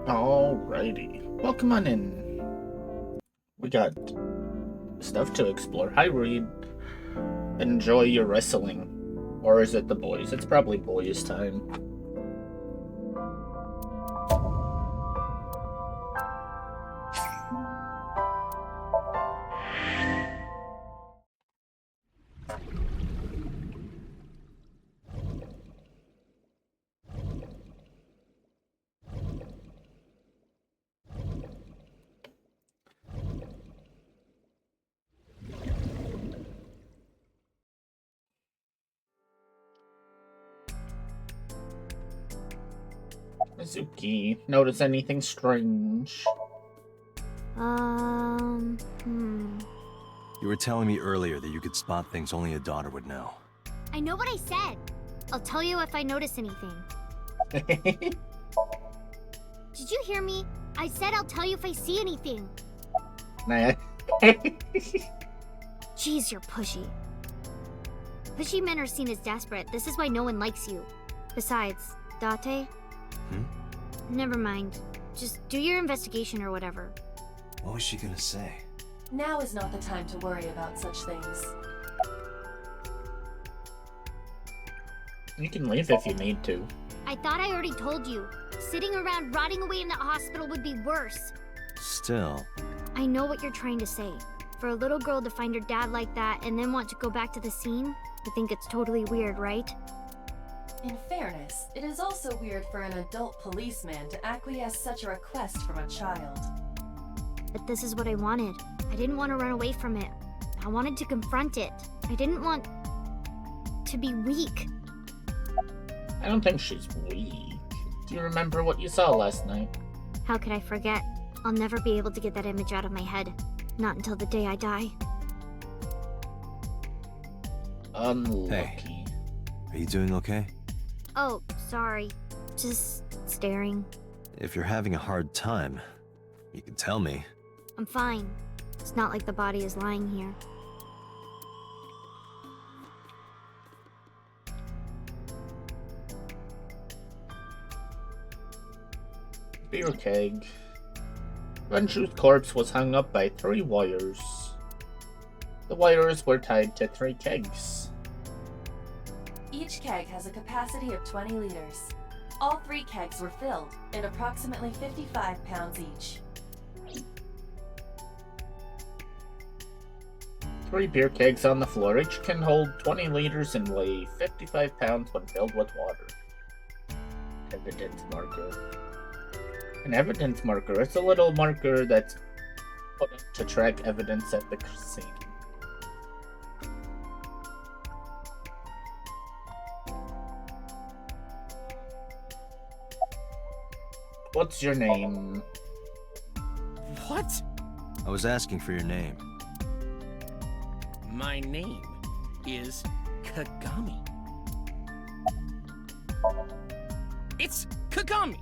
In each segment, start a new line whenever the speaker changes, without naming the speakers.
Alrighty. Well, come on in. We got stuff to explore. Hi, Reed. Enjoy your wrestling. Or is it the boys? It's probably boys' time. Mizuki, notice anything strange?
You were telling me earlier that you could spot things only a daughter would know.
I know what I said. I'll tell you if I notice anything. Did you hear me? I said I'll tell you if I see anything.
Nah.
Jeez, you're pushy. Pushy men are seen as desperate. This is why no one likes you. Besides, Date? Never mind. Just do your investigation or whatever.
What was she gonna say?
Now is not the time to worry about such things.
You can leave if you need to.
I thought I already told you. Sitting around rotting away in the hospital would be worse.
Still.
I know what you're trying to say. For a little girl to find her dad like that and then want to go back to the scene, you think it's totally weird, right?
In fairness, it is also weird for an adult policeman to acquiesce such a request from a child.
But this is what I wanted. I didn't want to run away from it. I wanted to confront it. I didn't want to be weak.
I don't think she's weak. Do you remember what you saw last night?
How could I forget? I'll never be able to get that image out of my head. Not until the day I die.
Unlucky.
Hey. Are you doing okay?
Oh, sorry. Just staring.
If you're having a hard time, you can tell me.
I'm fine. It's not like the body is lying here.
Beer keg. Renshu's corpse was hung up by 3 wires. The wires were tied to 3 kegs.
Each keg has a capacity of 20 liters. All 3 kegs were filled, in approximately 55 pounds each.
3 beer kegs on the floor. Each can hold 20 liters and weigh 55 pounds when filled with water. Evidence marker. An evidence marker is a little marker that's put to track evidence at the scene. What's your name?
What?
I was asking for your name.
My name is Kagami. It's Kagami!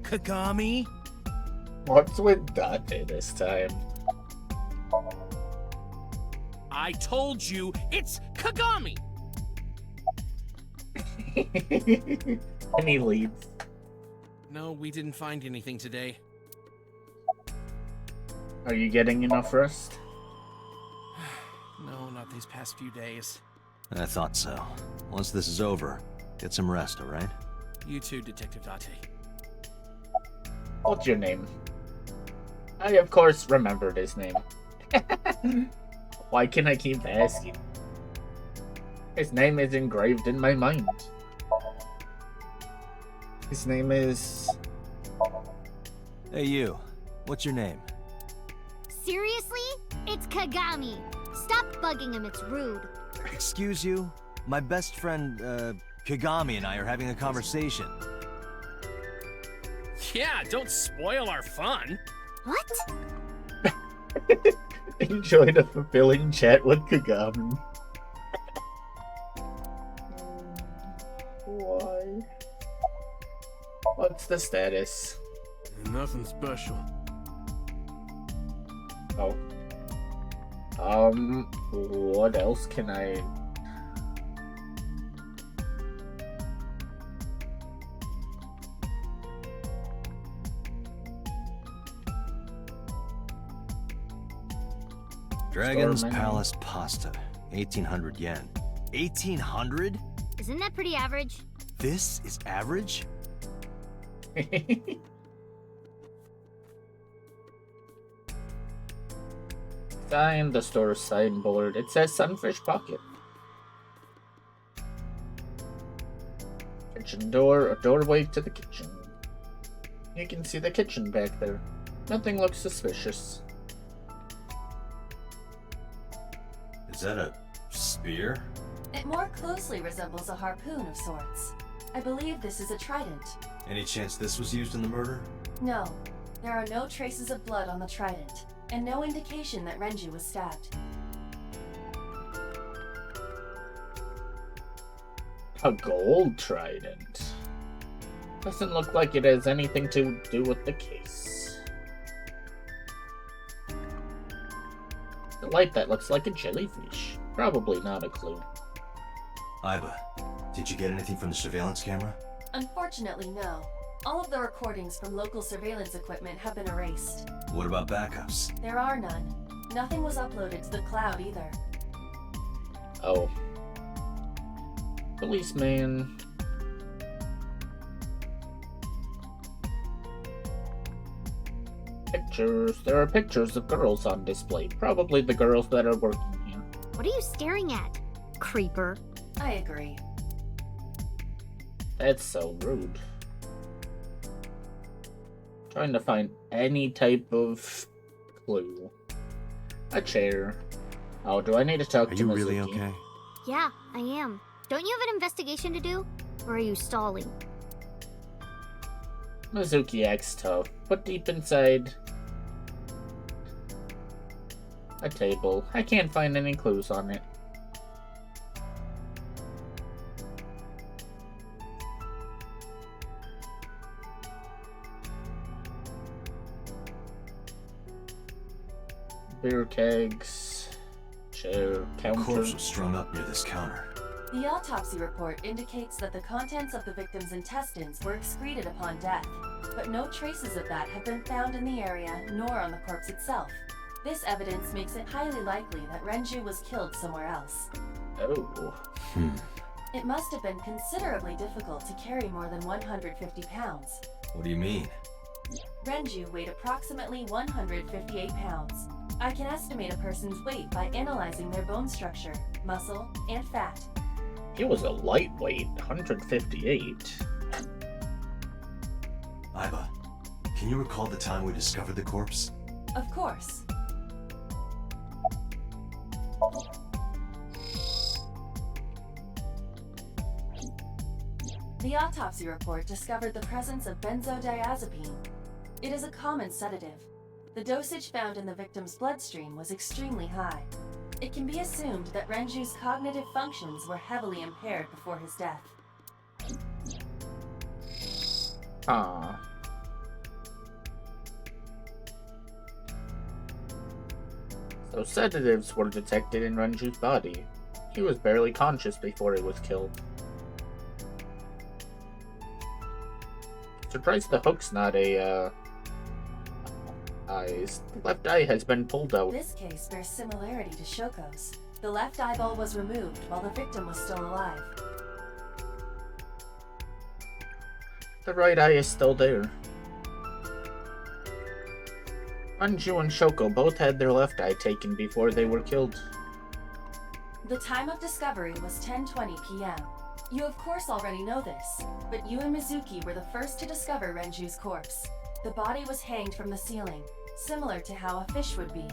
Kagami?
What's with Date this time?
I told you, it's Kagami!
Any leads?
No, we didn't find anything today.
Are you getting enough rest?
No, not these past few days.
I thought so. Once this is over, get some rest, alright?
You too, Detective Date.
What's your name? I, of course, remembered his name. Why can I keep asking? His name is engraved in my mind. His name is...
Hey you, what's your name?
Seriously? It's Kagami. Stop bugging him, it's rude.
Excuse you? My best friend, Kagami and I are having a conversation.
Yeah, don't spoil our fun.
What?
Enjoyed a fulfilling chat with Kagami. Why? What's the status?
Nothing special.
Oh. What else can I...
Dragon's
Store menu.
Palace pasta. 1800 yen. 1800?
Isn't that pretty average?
This is average?
Sign the store signboard. It says Sunfish Pocket. Kitchen door, a doorway to the kitchen. You can see the kitchen back there. Nothing looks suspicious.
Is that a spear?
It more closely resembles a harpoon of sorts. I believe this is a trident.
Any chance this was used in the murder?
No, there are no traces of blood on the trident, and no indication that Renju was stabbed.
A gold trident. Doesn't look like it has anything to do with the case. The light that looks like a jellyfish. Probably not a clue.
Iba, did you get anything from the surveillance camera?
Unfortunately, no. All of the recordings from local surveillance equipment have been erased.
What about backups?
There are none. Nothing was uploaded to the cloud either.
Oh. Policeman. Pictures. There are pictures of girls on display. Probably the girls that are working here.
What are you staring at, creeper?
I agree.
That's so rude. Trying to find any type of clue. A chair. Oh, do I need to talk
Are
to
you
Mizuki?
really okay?
Yeah, I am. Don't you have an investigation to do? Or are you stalling?
Mizuki acts tough, but deep inside... a table. I can't find any clues on it. Beer kegs, chair, counter.
Corpse was strung up near this counter.
The autopsy report indicates that the contents of the victim's intestines were excreted upon death, but no traces of that have been found in the area nor on the corpse itself. This evidence makes it highly likely that Renju was killed somewhere else.
Oh.
It must have been considerably difficult to carry more than 150 pounds.
What do you mean?
Renju weighed approximately 158 pounds. I can estimate a person's weight by analyzing their bone structure, muscle, and fat.
He was a lightweight, 158.
Iba, can you recall the time we discovered the corpse?
Of course. The autopsy report discovered the presence of benzodiazepine. It is a common sedative. The dosage found in the victim's bloodstream was extremely high. It can be assumed that Renju's cognitive functions were heavily impaired before his death.
Ah. So sedatives were detected in Renju's body. He was barely conscious before he was killed. Surprised the hook's not a, eyes. The left eye has been pulled out.
This case bears similarity to Shoko's. The left eyeball was removed while the victim was still alive.
The right eye is still there. Renju and Shoko both had their left eye taken before they were killed.
The time of discovery was 10:20 p.m. You of course already know this, but you and Mizuki were the first to discover Renju's corpse. The body was hanged from the ceiling, similar to how a fish would be.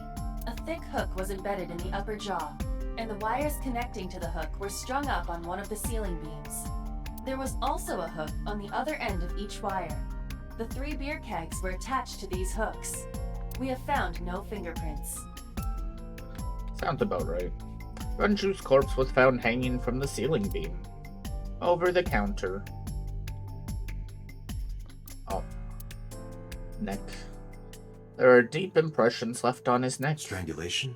A thick hook was embedded in the upper jaw, and the wires connecting to the hook were strung up on one of the ceiling beams. There was also a hook on the other end of each wire. The 3 beer kegs were attached to these hooks. We have found no fingerprints.
Sounds about right. Renju's corpse was found hanging from the ceiling beam. Over the counter. Oh. Neck. There are deep impressions left on his neck.
Strangulation?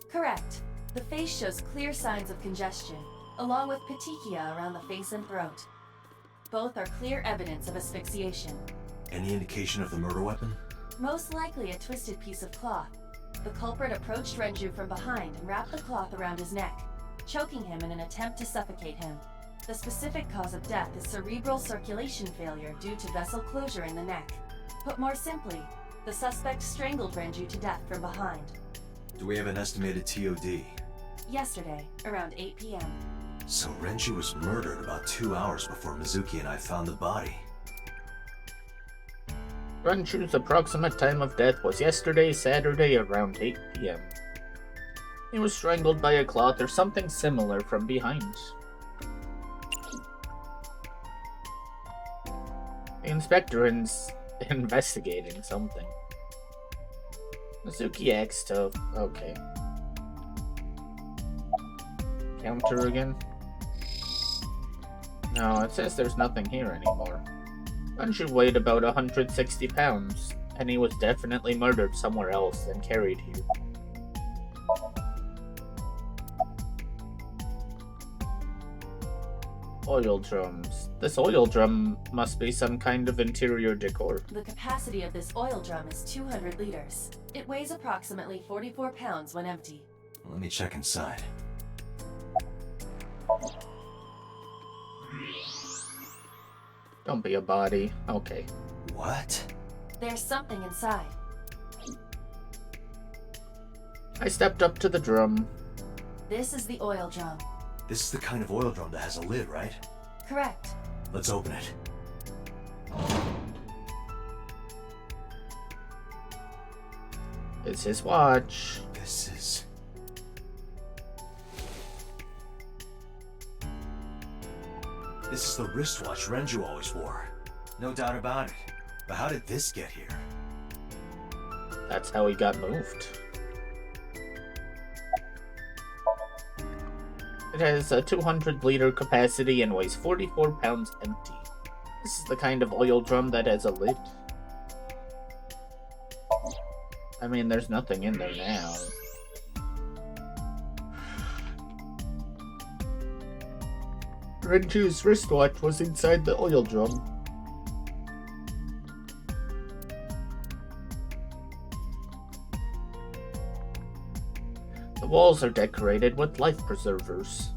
Correct. The face shows clear signs of congestion, along with petechia around the face and throat. Both are clear evidence of asphyxiation.
Any indication of the murder weapon?
Most likely a twisted piece of cloth. the culprit approached Renju from behind and wrapped the cloth around his neck, choking him in an attempt to suffocate him. The specific cause of death is cerebral circulation failure due to vessel closure in the neck. Put more simply, the suspect strangled Renju to death from behind.
Do we have an estimated TOD?
Yesterday, around 8 p.m.
So Renju was murdered about 2 hours before Mizuki and I found the body.
Renju's approximate time of death was yesterday, Saturday, around 8 p.m. He was strangled by a cloth or something similar from behind. The inspector is investigating something. Mizuki acts tough. Okay. Counter again? No, it says there's nothing here anymore. Renju weighed about 160 pounds, and he was definitely murdered somewhere else and carried here. Oil drums. This oil drum must be some kind of interior decor.
The capacity of this oil drum is 200 liters. It weighs approximately 44 pounds when empty.
Let me check inside.
Don't be a body. Okay.
What?
There's something inside.
I stepped up to the drum.
This is the oil drum.
This is the kind of oil drum that has a lid, right?
Correct.
Let's open it.
It's his watch.
This is... This is the wristwatch Renju always wore. No doubt about it. But how did this get here?
That's how he got moved. It has a 200-liter capacity and weighs 44 pounds empty. This is the kind of oil drum that has a lid. I mean, there's nothing in there now. Renju's wristwatch was inside the oil drum. The walls are decorated with life preservers.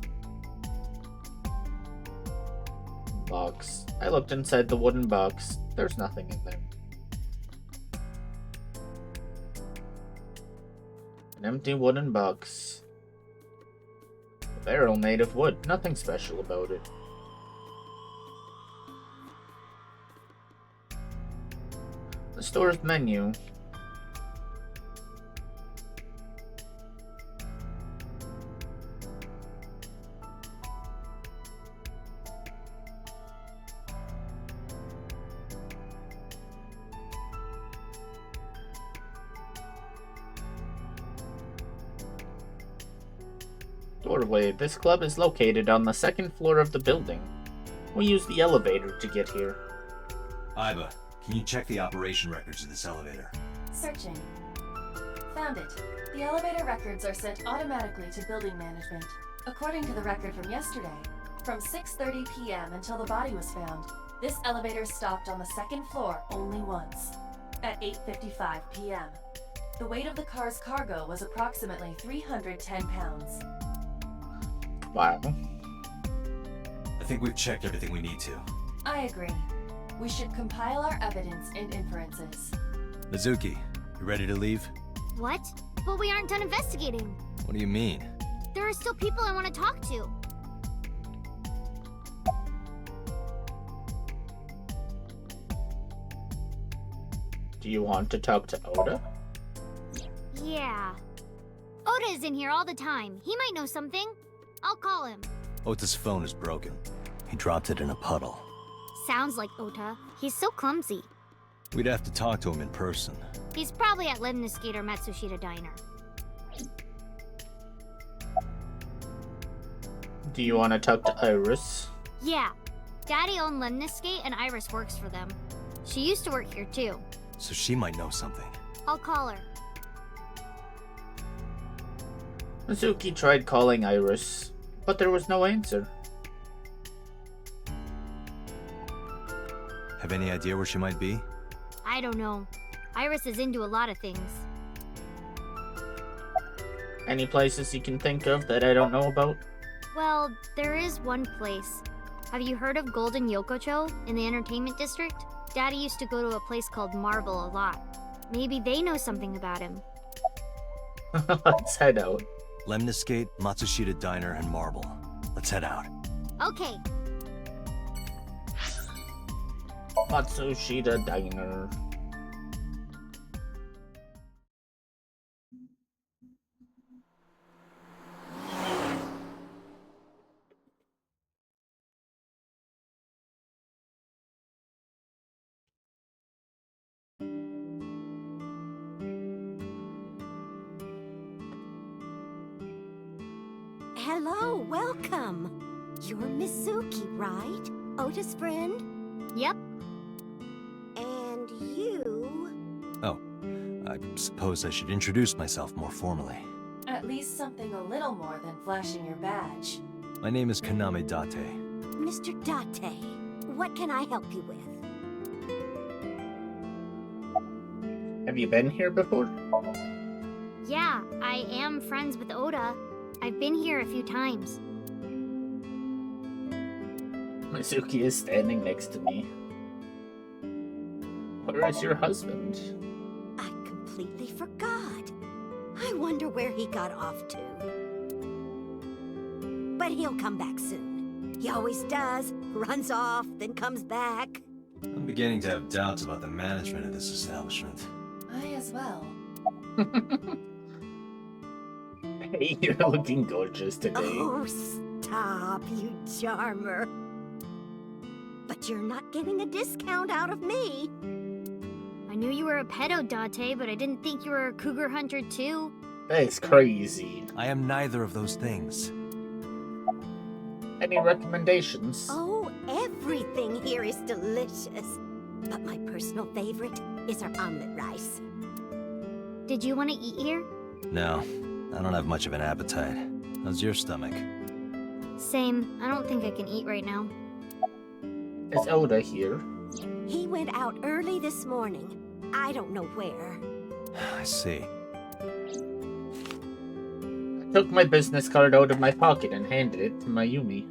Box. I looked inside the wooden box. There's nothing in there. An empty wooden box. A barrel made of wood. Nothing special about it. The store's menu. Doorway. This club is located on the second floor of the building. We use the elevator to get here.
Iba, can you check the operation records of this elevator?
Searching. Found it. The elevator records are sent automatically to building management. According to the record from yesterday, from 6:30 p.m. until the body was found, this elevator stopped on the second floor only once, at 8:55 p.m. The weight of the car's cargo was approximately 310 pounds.
Wow.
I think we've checked everything we need to.
I agree. We should compile our evidence and inferences.
Mizuki, you ready to leave?
What? But we aren't done investigating.
What do you mean?
There are still people I want to talk to.
Do you want to talk to Oda?
Yeah. Oda is in here all the time. He might know something. I'll call him.
Ota's phone is broken. He dropped it in a puddle.
Sounds like Ota. He's so clumsy.
We'd have to talk to him in person.
He's probably at Lemniscate or Matsushita Diner.
Do you want to talk to Iris?
Yeah. Daddy owned Lemniscate and Iris works for them. She used to work here too.
So she might know something.
I'll call her.
Mizuki tried calling Iris, but there was no answer.
Have any idea where she might be?
I don't know. Iris is into a lot of things.
Any places you can think of that I don't know about?
Well, there is one place. Have you heard of Golden Yokocho in the entertainment district? Daddy used to go to a place called Marble a lot. Maybe they know something about him.
Let's head out.
Lemniscate, Matsushita Diner, and Marble. Let's head out.
Okay.
Matsushita Diner.
Hello, welcome. You're Mizuki, right? Ota's friend?
Yep.
And you...
Oh, I suppose I should introduce myself more formally.
At least something a little more than flashing your badge.
My name is Kaname Date.
Mr. Date, what can I help you with?
Have you been here before?
Yeah, I am friends with Ota. I've been here a few times.
Mizuki is standing next to me. Where is your husband?
I completely forgot. I wonder where he got off to. But he'll come back soon. He always does. Runs off, then comes back.
I'm beginning to have doubts about the management of this establishment.
I as well.
Hey, you're looking gorgeous today.
Oh, stop, you charmer. But you're not getting a discount out of me.
I knew you were a pedo, Date, but I didn't think you were a cougar hunter too.
That's crazy.
I am neither of those things.
Any recommendations?
Oh, everything here is delicious. But my personal favorite is our omelet rice.
Did you want to eat here?
No, I don't have much of an appetite. How's your stomach?
Same. I don't think I can eat right now.
Is Oda here?
He went out early this morning. I don't know where.
I see.
I took my business card out of my pocket and handed it to Mayumi.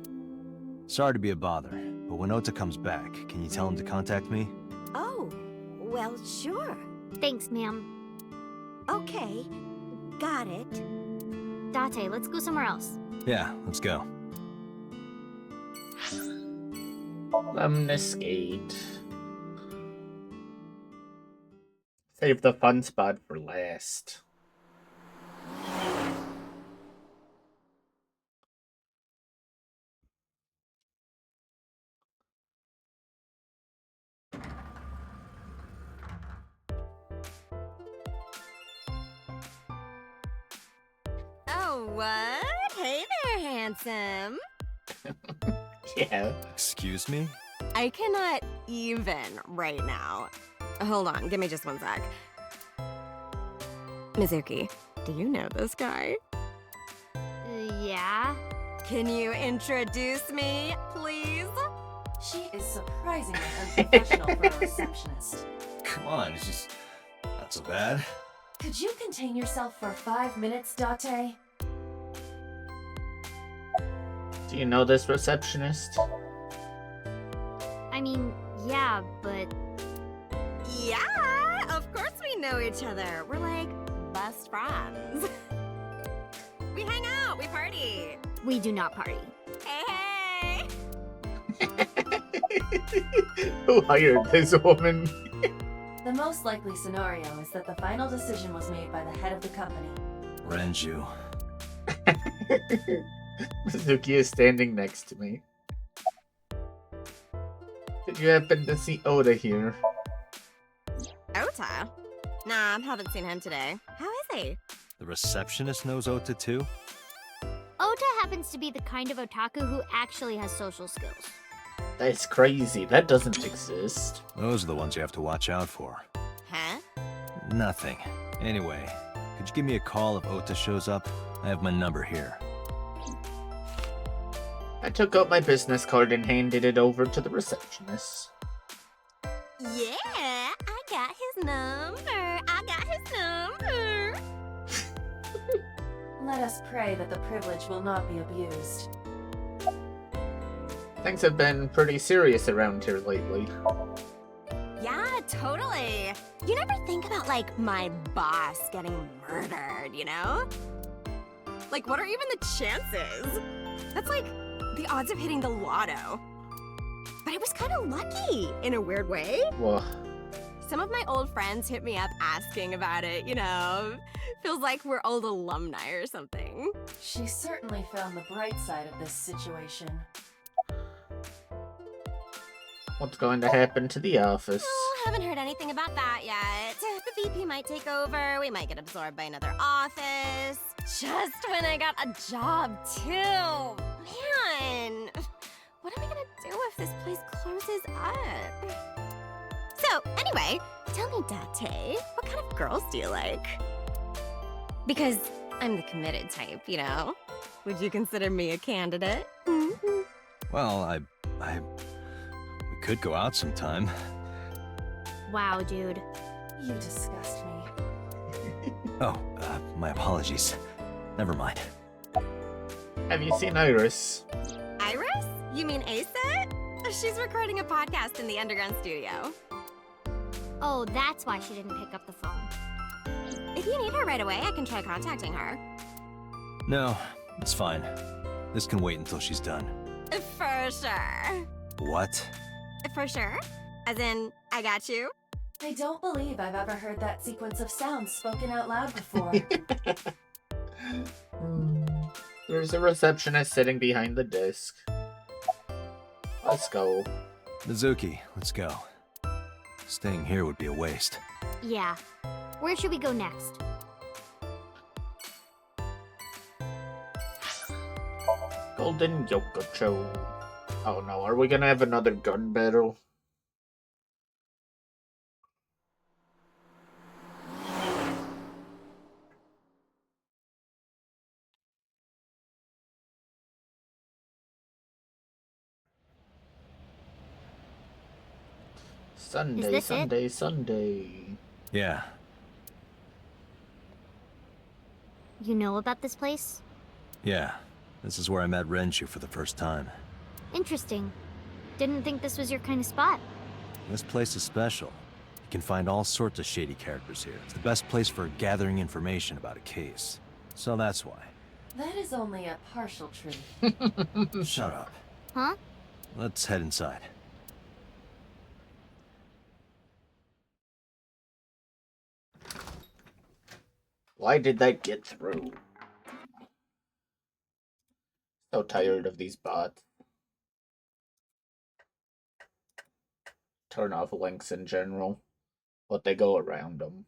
Sorry to be a bother, but when Ota comes back, can you tell him to contact me?
Oh, well, sure.
Thanks, ma'am.
Okay, got it.
Date, let's go somewhere else.
Yeah, let's go.
Lemniscate. Save the fun spot for last.
Oh, what? Hey there, handsome.
Yeah.
Excuse me?
I cannot even right now. Hold on, give me just one sec. Mizuki, do you know this guy?
Yeah?
Can you introduce me, please?
She is surprisingly unprofessional for a receptionist.
Come on, it's just not so bad.
Could you contain yourself for 5 minutes, Date?
Do you know this receptionist?
I mean, yeah, but...
Yeah, of course we know each other. We're like best friends. We hang out, we party.
we do not party.
Hey,
Who hired this woman?
The most likely scenario is that the final decision was made by the head of the company.
Renju.
Suzuki is standing next to me. Did you happen to see Oda here?
Ota? Nah, haven't seen him today. How is he?
The receptionist knows Ota too?
Ota happens to be the kind of otaku who actually has social skills.
That's crazy. That doesn't exist.
Those are the ones you have to watch out for.
Huh?
Nothing. Anyway, could you give me a call if Ota shows up? I have my number here.
I took out my business card and handed it over to the receptionist.
Yeah, I got his number. I got his number.
Let us pray that the privilege will not be abused.
Things have been pretty serious around here lately.
Yeah, totally. You never think about, like, my boss getting murdered, you know? Like, what are even the chances? That's like the odds of hitting the lotto. But it was kind of lucky, in a weird way.
Well,
Some of my old friends hit me up asking about it, you know? Feels like we're old alumni or something.
She certainly found the bright side of this situation.
what's going to happen to the office?
Oh, haven't heard anything about that yet. The VP might take over, we might get absorbed by another office. Just when I got a job, too. Man, what am I gonna do if this place closes up? So, anyway, tell me, Date, what kind of girls do you like? Because I'm the committed type, you know? Would you consider me a candidate? Mm-hmm.
Well, we could go out sometime.
Wow, dude.
You disgust me.
Oh, my apologies. Never mind.
Have you seen Iris?
Iris? You mean Asa? She's recording a podcast in the underground studio.
Oh, that's why she didn't pick up the phone.
If you need her right away, I can try contacting her.
No, it's fine. This can wait until she's done.
For sure.
What?
For sure? As in, I got you?
I don't believe I've ever heard that sequence of sounds spoken out loud before.
There's a receptionist sitting behind the desk. Let's go.
Mizuki, let's go. Staying here would be a waste.
Yeah. Where should we go next?
Golden Yokocho. Oh no, are we gonna have another gun battle? Sunday,
this it?
Sunday, Sunday.
Yeah.
You know about this place?
Yeah. This is where I met Renshu for the first time.
Interesting. Didn't think this was your kind of spot.
This place is special. You can find all sorts of shady characters here. It's the best place for gathering information about a case. So that's why.
That is only a partial truth.
Shut up.
Huh?
Let's head inside.
Why did that get through? So tired of these bots. Turn off links in general, but they go around them.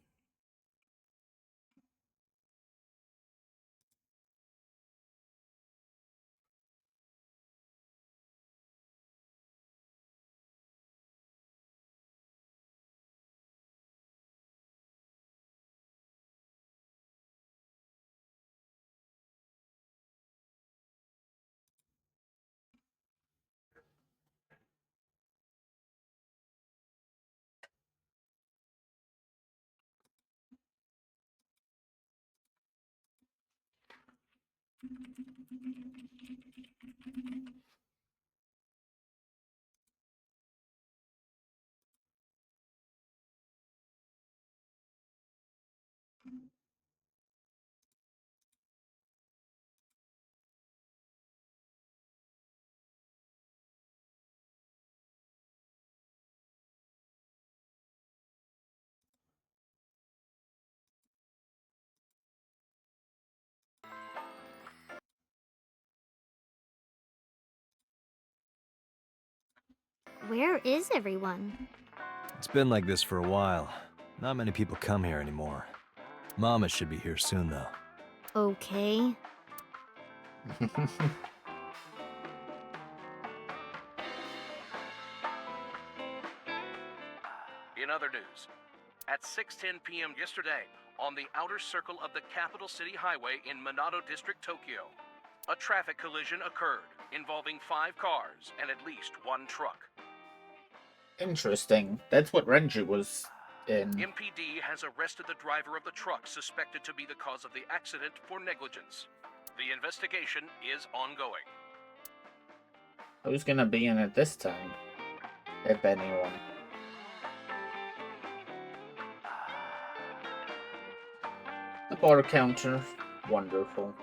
Where is everyone?
It's been like this for a while. Not many people come here anymore. Mama should be here soon, though.
Okay.
In other news, at 6:10 p.m. yesterday, on the outer circle of the Capital City Highway in Minato District, Tokyo, a traffic collision occurred involving 5 cars and at least 1 truck.
Interesting. That's what Renju was in.
MPD has arrested the driver of the truck suspected to be the cause of the accident for negligence. The investigation is ongoing.
Who's gonna be in it this time? If anyone. The bar counter. Wonderful.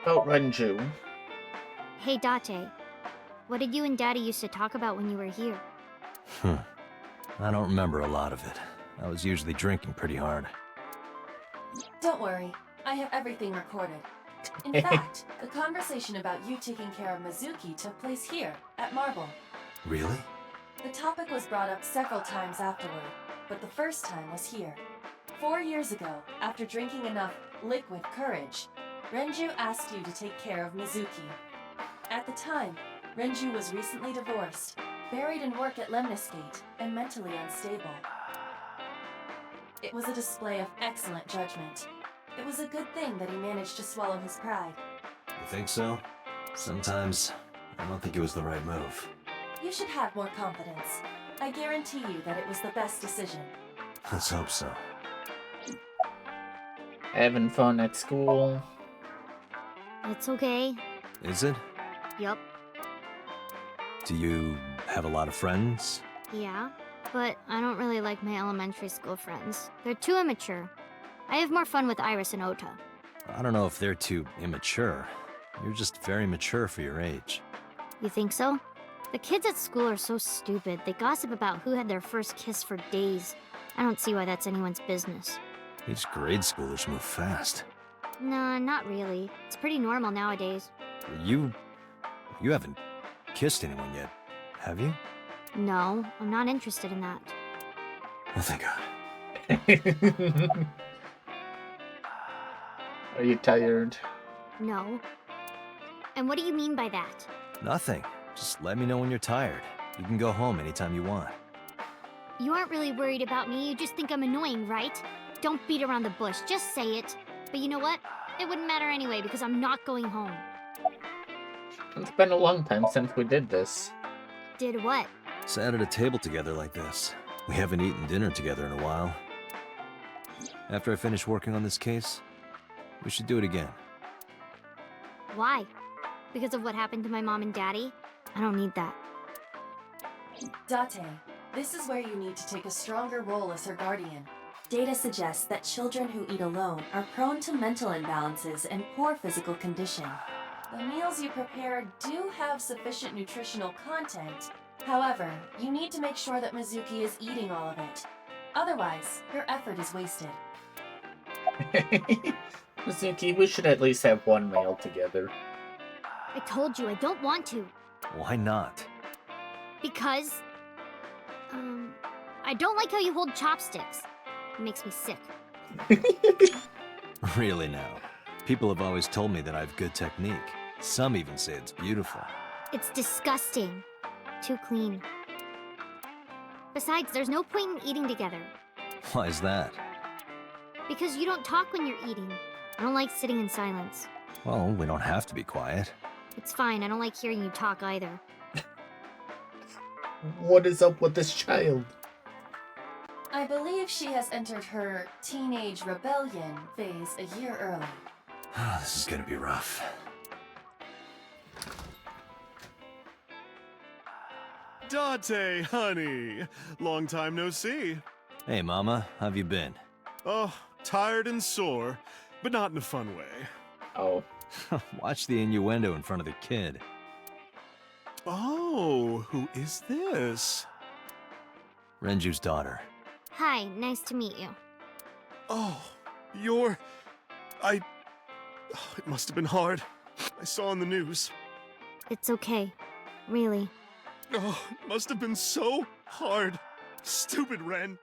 About Renju.
Hey, Date. What did you and Daddy used to talk about when you were here?
I don't remember a lot of it. I was usually drinking pretty hard.
Don't worry, I have everything recorded. In fact, the conversation about you taking care of Mizuki took place here, at Marble.
Really?
The topic was brought up several times afterward, but the first time was here. 4 years ago, after drinking enough liquid courage, Renju asked you to take care of Mizuki. At the time, Renju was recently divorced, buried in work at Lemniscate, and mentally unstable. It was a display of excellent judgment. It was a good thing that he managed to swallow his pride.
You think so? Sometimes, I don't think it was the right move.
You should have more confidence. I guarantee you that it was the best decision.
Let's hope so.
Having fun at school.
It's okay.
Is it?
Yup.
Do you have a lot of friends?
Yeah, but I don't really like my elementary school friends. They're too immature. I have more fun with Iris and Ota.
I don't know if they're too immature. You're just very mature for your age.
You think so? The kids at school are so stupid. They gossip about who had their first kiss for days. I don't see why that's anyone's business.
These grade schoolers move fast.
Nah, not really. It's pretty normal nowadays.
You haven't kissed anyone yet, have you?
No, I'm not interested in that.
Oh, thank God.
Are you tired?
No. And what do you mean by that?
Nothing. Just let me know when you're tired. You can go home anytime you want.
You aren't really worried about me, you just think I'm annoying, right? Don't beat around the bush, just say it. But you know what? It wouldn't matter anyway because I'm not going home.
It's been a long time since we did this.
Did what?
Sat at a table together like this. We haven't eaten dinner together in a while. After I finish working on this case, we should do it again.
Why? Because of what happened to my mom and daddy? I don't need that.
Date, this is where you need to take a stronger role as her guardian. Data suggests that children who eat alone are prone to mental imbalances and poor physical condition. The meals you prepare do have sufficient nutritional content. However, you need to make sure that Mizuki is eating all of it. Otherwise, your effort is wasted.
Mizuki, we should at least have one meal together.
I told you I don't want to.
Why not?
Because... I don't like how you hold chopsticks. It makes me sick.
Really now. People have always told me that I have good technique. Some even say it's beautiful.
It's disgusting. Too clean. Besides, there's no point in eating together.
Why is that?
Because you don't talk when you're eating. I don't like sitting in silence.
Well, we don't have to be quiet.
It's fine, I don't like hearing you talk either.
What is up with this child?
I believe she has entered her teenage rebellion phase a year early.
This is gonna be rough.
Date, honey. Long time no see.
Hey, Mama, how've you been?
Oh, tired and sore, but not in a fun way.
Oh.
Watch the innuendo in front of the kid.
Oh, who is this?
Renju's daughter.
Hi, nice to meet you.
Oh, it must have been hard. I saw on the news.
It's okay. Really.
Oh, it must have been so hard. Stupid Ren.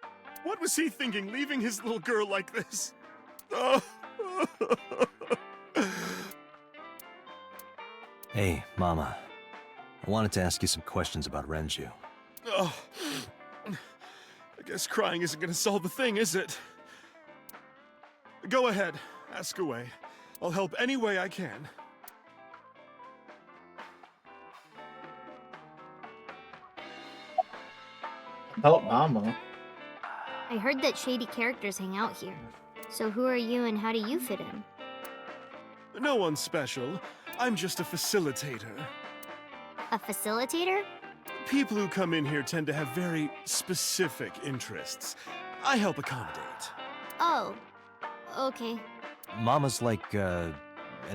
What was he thinking, leaving his little girl like this? Oh.
Hey, Mama. I wanted to ask you some questions about Renju.
Oh. I guess crying isn't gonna solve the thing, is it? Go ahead. Ask away. I'll help any way I can.
About Mama.
I heard that shady characters hang out here. So who are you and how do you fit in?
No one special. I'm just a facilitator.
A facilitator?
People who come in here tend to have very specific interests. I help accommodate.
Oh, okay.
Mama's like, an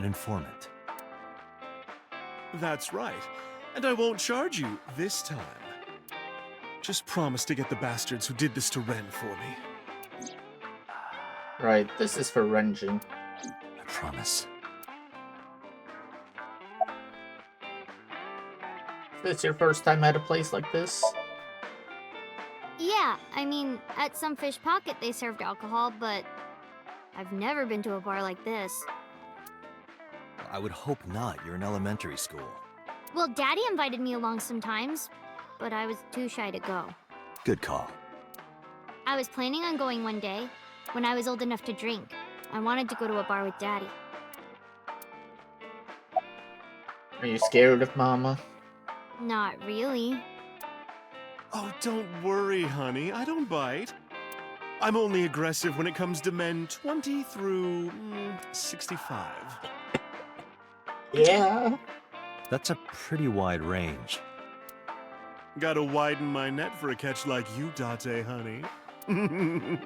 informant.
That's right. And I won't charge you this time. Just promise to get the bastards who did this to Ren for me.
Right, this is for Renju.
I promise.
Is this your first time at a place like this?
Yeah, I mean, at some fish pocket they served alcohol, but I've never been to a bar like this.
I would hope not. You're in elementary school.
Well, Daddy invited me along sometimes, but I was too shy to go.
Good call.
I was planning on going one day, when I was old enough to drink. I wanted to go to a bar with Daddy.
Are you scared of Mama?
Not really.
Oh, don't worry, honey. I don't bite. I'm only aggressive when it comes to men 20 through 65.
Yeah.
That's a pretty wide range.
Gotta widen my net for a catch like you, Date, honey.
I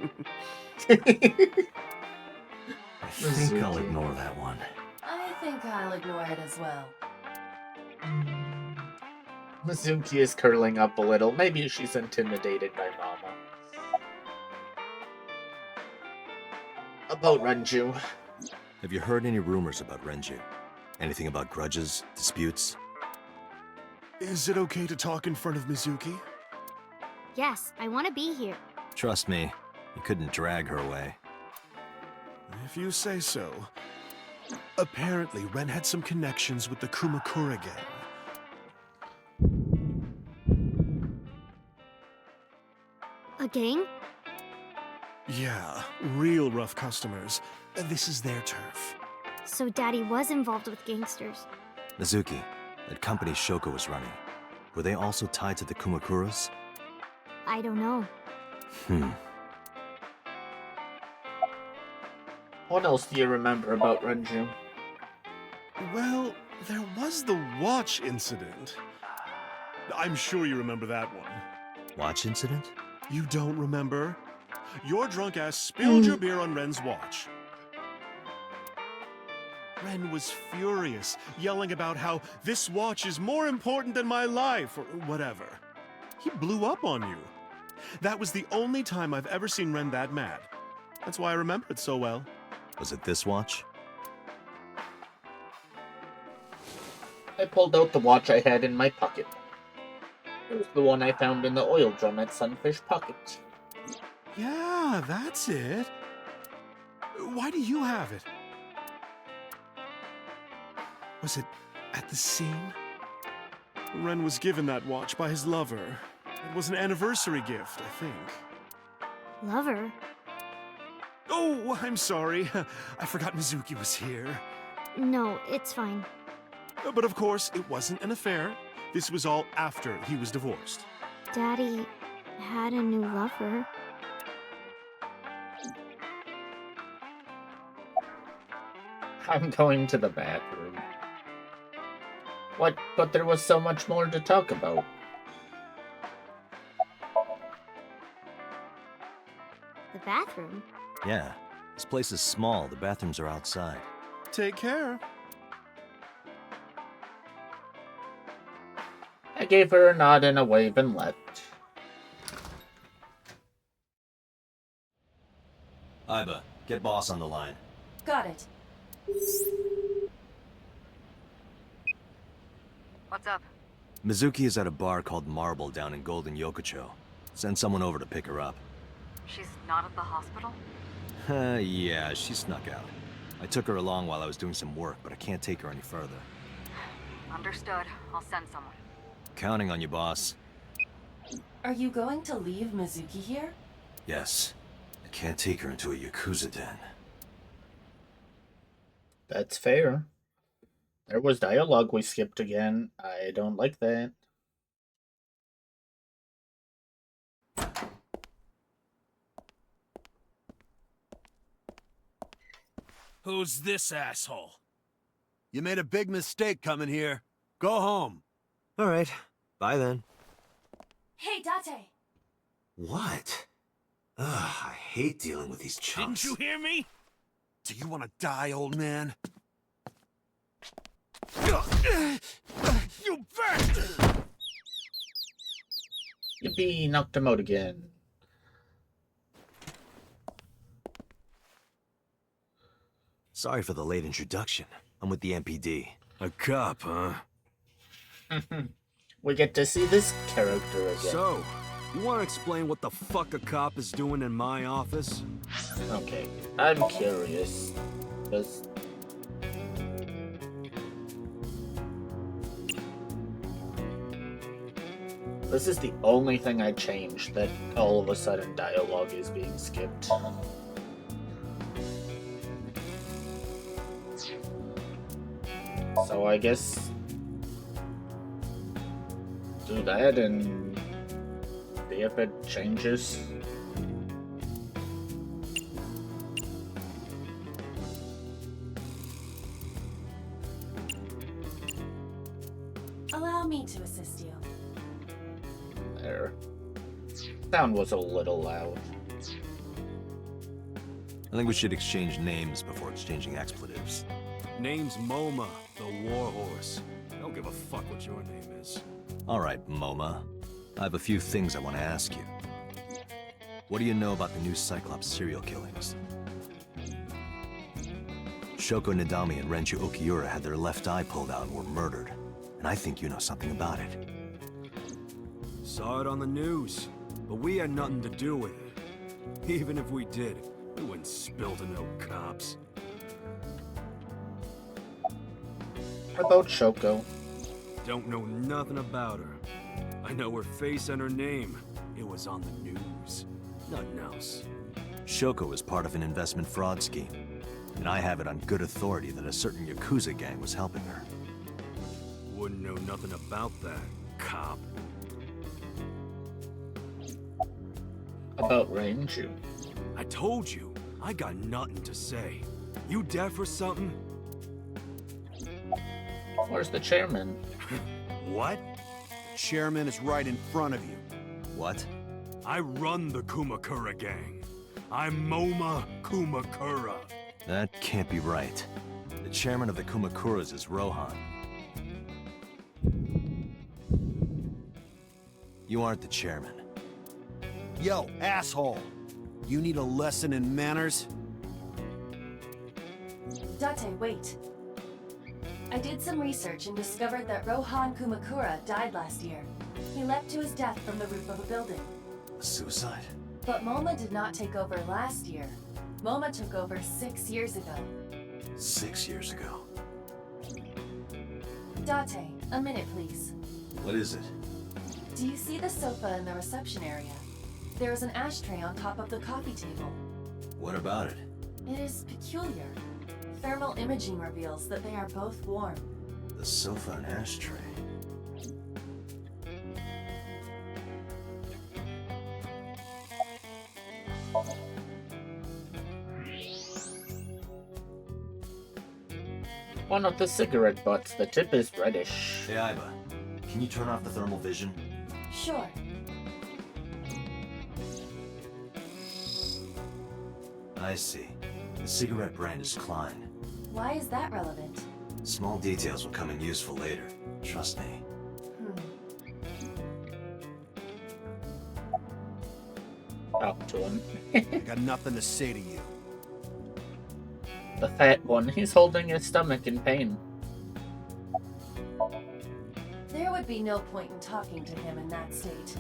think I'll ignore that one.
I think I'll ignore it as well.
Mizuki is curling up a little. Maybe she's intimidated by Mama. About Renju.
Have you heard any rumors about Renju? Anything about grudges, disputes?
Is it okay to talk in front of Mizuki?
Yes, I want to be here.
Trust me, you couldn't drag her away.
If you say so. Apparently, Ren had some connections with the Kumakura gang.
A gang?
Yeah, real rough customers. This is their turf.
So Daddy was involved with gangsters.
Mizuki, that company Shoko was running, were they also tied to the Kumakuras?
I don't know.
What else do you remember about Renju?
Well, there was the watch incident. I'm sure you remember that one.
Watch incident?
You don't remember? Your drunk ass spilled your beer on Ren's watch. Ren was furious, yelling about how this watch is more important than my life, or whatever. He blew up on you. That was the only time I've ever seen Ren that mad. That's why I remember it so well.
Was it this watch?
I pulled out the watch I had in my pocket. It was the one I found in the oil drum at Sunfish Pocket.
Yeah, that's it. Why do you have it? Was it at the scene? Ren was given that watch by his lover. It was an anniversary gift, I think.
Lover?
Oh, I'm sorry. I forgot Mizuki was here.
No, it's fine.
But of course, it wasn't an affair. This was all after he was divorced.
Daddy had a new lover.
I'm going to the bathroom. What? But there was so much more to talk about.
The bathroom?
Yeah. This place is small. The bathrooms are outside.
Take care.
I gave her a nod and a wave and left.
Iba, get boss on the line.
Got it.
What's up?
Mizuki is at a bar called Marble down in Golden Yokocho. Send someone over to pick her up.
She's not at the hospital?
Yeah, she snuck out. I took her along while I was doing some work, but I can't take her any further.
Understood. I'll send someone.
Counting on you, boss.
Are you going to leave Mizuki here?
Yes. I can't take her into a Yakuza den.
That's fair. There was dialogue we skipped again. I don't like that.
Who's this asshole?
You made a big mistake coming here. Go home.
All right. Bye then.
Hey, Date!
What? Ugh, I hate dealing with these chumps.
Didn't you hear me?
Do you want to die, old man?
You bastard!
Yippee, knocked him out again.
Sorry for the late introduction. I'm with the MPD.
A cop, huh?
We get to see this character again.
So, you want to explain what the fuck a cop is doing in my office?
Okay, I'm curious. Does... This is the only thing I changed, that all of a sudden dialogue is being skipped. So I guess do that and see if it changes.
Allow me to assist you.
There. Sound was a little loud.
I think we should exchange names before exchanging expletives. Name's MoMA, the Warhorse. I don't give a fuck what your name is.
All right, MoMA. I have a few things I want to ask you. What do you know about the new Cyclops serial killings? Shoko Nadami and Renju Okiura had their left eye pulled out and were murdered. And I think you know something about it.
Saw it on the news, but we had nothing to do with it. Even if we did, we wouldn't spill to no cops.
About Shoko.
Don't know nothing about her. I know her face and her name. It was on the news. Nothing else.
Shoko was part of an investment fraud scheme. And I have it on good authority that a certain Yakuza gang was helping her.
Wouldn't know nothing about that, cop.
About Renju.
I told you, I got nothing to say. You deaf or something?
Where's the chairman?
What?
The chairman is right in front of you.
What?
I run the Kumakura gang. I'm MoMA Kumakura.
That can't be right. The chairman of the Kumakuras is Rohan. You aren't the chairman.
Yo, asshole! You need a lesson in manners?
Date, wait. I did some research and discovered that Rohan Kumakura died last year. He leapt to his death from the roof of a building.
Suicide?
But MoMA did not take over last year. MoMA took over 6 years ago.
6 years ago.
Date, a minute please.
What is it?
Do you see the sofa in the reception area? There is an ashtray on top of the coffee table.
What about it?
It is peculiar. Thermal imaging reveals that they are both warm.
The sofa and ashtray.
One of the cigarette butts. The tip is reddish.
Hey, Iva. Can you turn off the thermal vision?
Sure.
I see. The cigarette brand is Klein.
Why is that relevant?
Small details will come in useful later. Trust me.
Talk to him.
I got nothing to say to you.
The fat one. He's holding his stomach in pain.
There would be no point in talking to him in that state.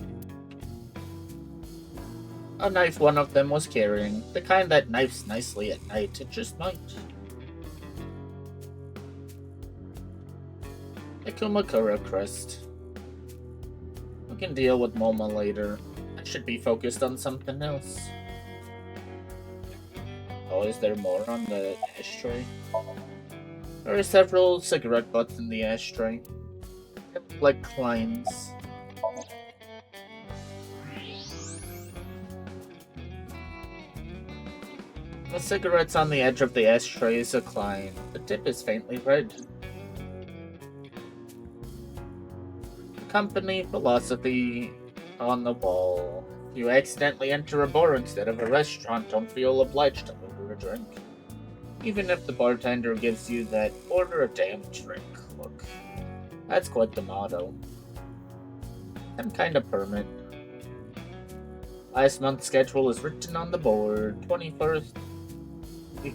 A knife one of them was carrying. The kind that knifes nicely at night. It just might. The Kumakura crest. We can deal with MoMA later. I should be focused on something else. Oh, is there more on the ashtray? There are several cigarette butts in the ashtray. Like Klein's. The cigarettes on the edge of the ashtrays decline. The tip is faintly red. Company philosophy on the wall. If you accidentally enter a bar instead of a restaurant, don't feel obliged to order a drink. Even if the bartender gives you that order a damn drink look. That's quite the motto. I'm kinda permit. Last month's schedule is written on the board. 21st,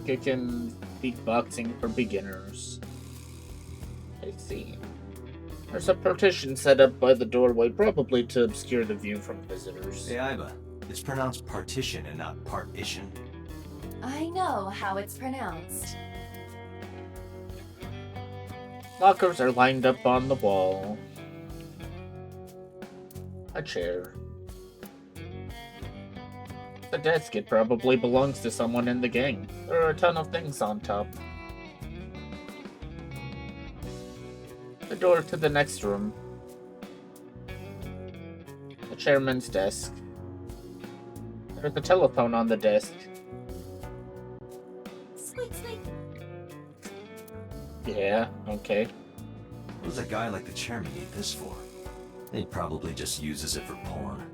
kicking beatboxing for beginners. I see. There's a partition set up by the doorway, probably to obscure the view from visitors.
Hey, Iva. It's pronounced partition and not partition.
I know how it's pronounced.
Lockers are lined up on the wall. A chair. The desk, it probably belongs to someone in the gang. There are a ton of things on top. The door to the next room. The chairman's desk. There's a telephone on the desk.
Squeak, squeak.
Yeah, okay.
What does a guy like the chairman need this for? He probably just uses it for porn.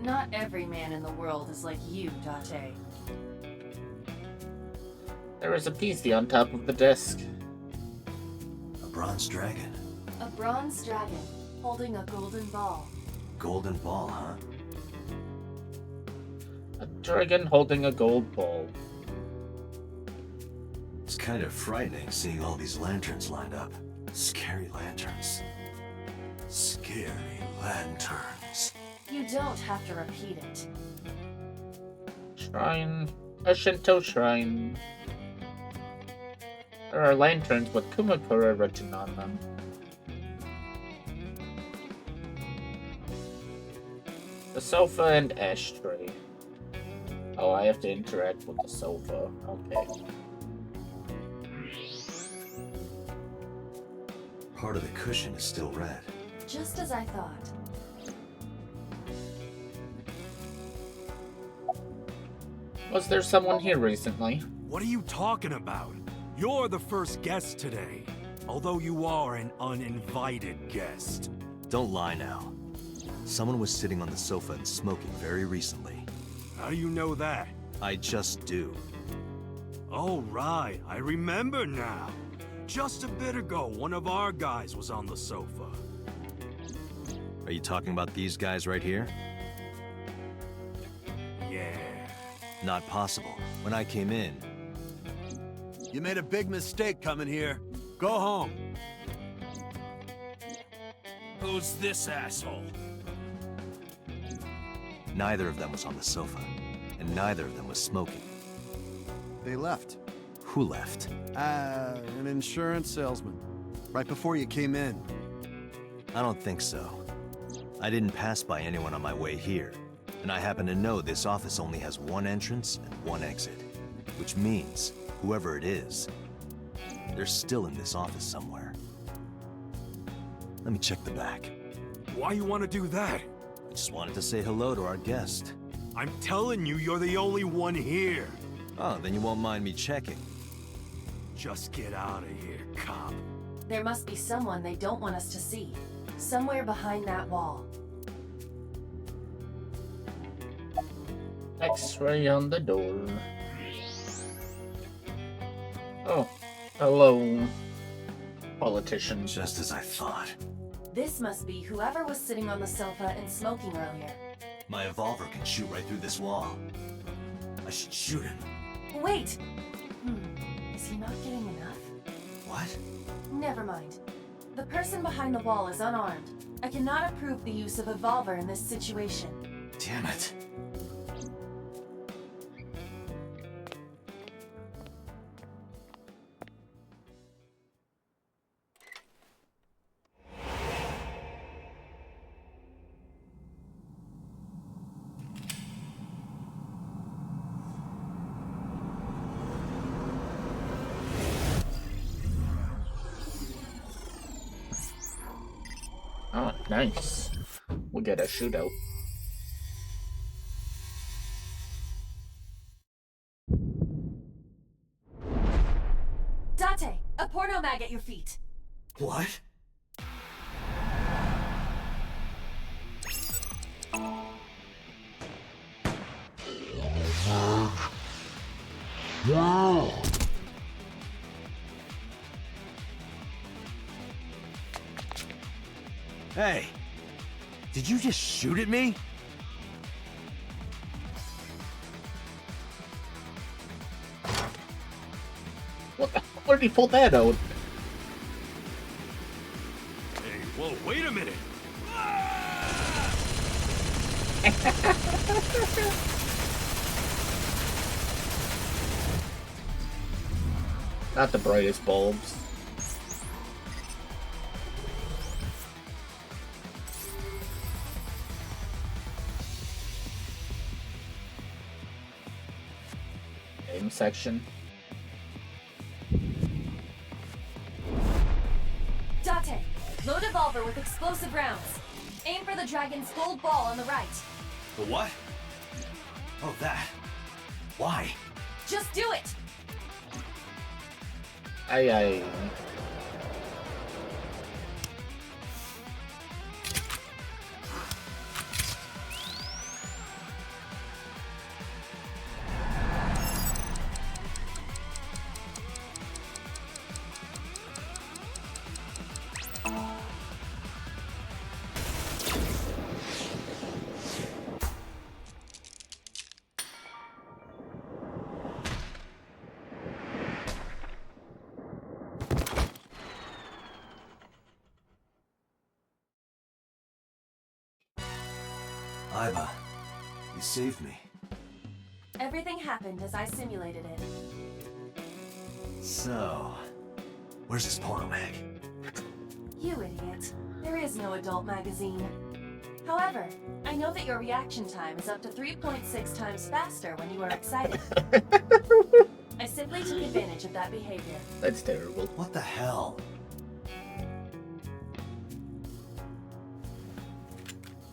Not every man in the world is like you, Date.
There is a PC on top of the desk.
A bronze dragon.
A bronze dragon holding a golden ball.
Golden ball, huh?
A dragon holding a gold ball.
It's kind of frightening seeing all these lanterns lined up. Scary lanterns. Scary lanterns.
You don't have to repeat it.
Shrine. A Shinto shrine. There are lanterns with Kumakura written on them. The sofa and ashtray. Oh, I have to interact with the sofa. Okay.
Part of the cushion is still red.
Just as I thought.
Was there someone here recently?
What are you talking about? You're the first guest today. Although you are an uninvited guest.
Don't lie now. Someone was sitting on the sofa and smoking very recently.
How do you know that?
I just do.
Oh, right. I remember now. Just a bit ago, one of our guys was on the sofa.
Are you talking about these guys right here?
Yeah.
Not possible. When I came in...
You made a big mistake coming here. Go home.
Who's this asshole?
Neither of them was on the sofa. And neither of them was smoking.
They left.
Who left?
An insurance salesman. Right before you came in.
I don't think so. I didn't pass by anyone on my way here. And I happen to know this office only has one entrance and one exit. Which means, whoever it is, they're still in this office somewhere. Let me check the back.
Why you want to do that?
I just wanted to say hello to our guest.
I'm telling you, you're the only one here.
Oh, then you won't mind me checking.
Just get out of here, cop.
There must be someone they don't want us to see. Somewhere behind that wall.
X-ray on the door. Oh, hello, politician.
Just as I thought.
This must be whoever was sitting on the sofa and smoking earlier.
My evolver can shoot right through this wall. I should shoot him.
Wait! Is he not getting enough?
What?
Never mind. The person behind the wall is unarmed. I cannot approve the use of evolver in this situation.
Damn it.
Oh, nice. We get a shootout.
at your feet.
What? Hey! Did you just shoot at me?
What the? Where did he pull that out?
Hey, whoa, wait a minute!
Not the brightest bulbs. Aim section.
Date, load revolver with explosive rounds. Aim for the dragon's gold ball on the right.
The what? Oh, that. Why?
Just do it!
Aye.
Iva, you saved me.
Everything happened as I simulated it.
So, where's this porno mag?
You idiot. There is no adult magazine. However, I know that your reaction time is up to 3.6 times faster when you are excited. I simply took advantage of that behavior.
That's terrible.
What the hell?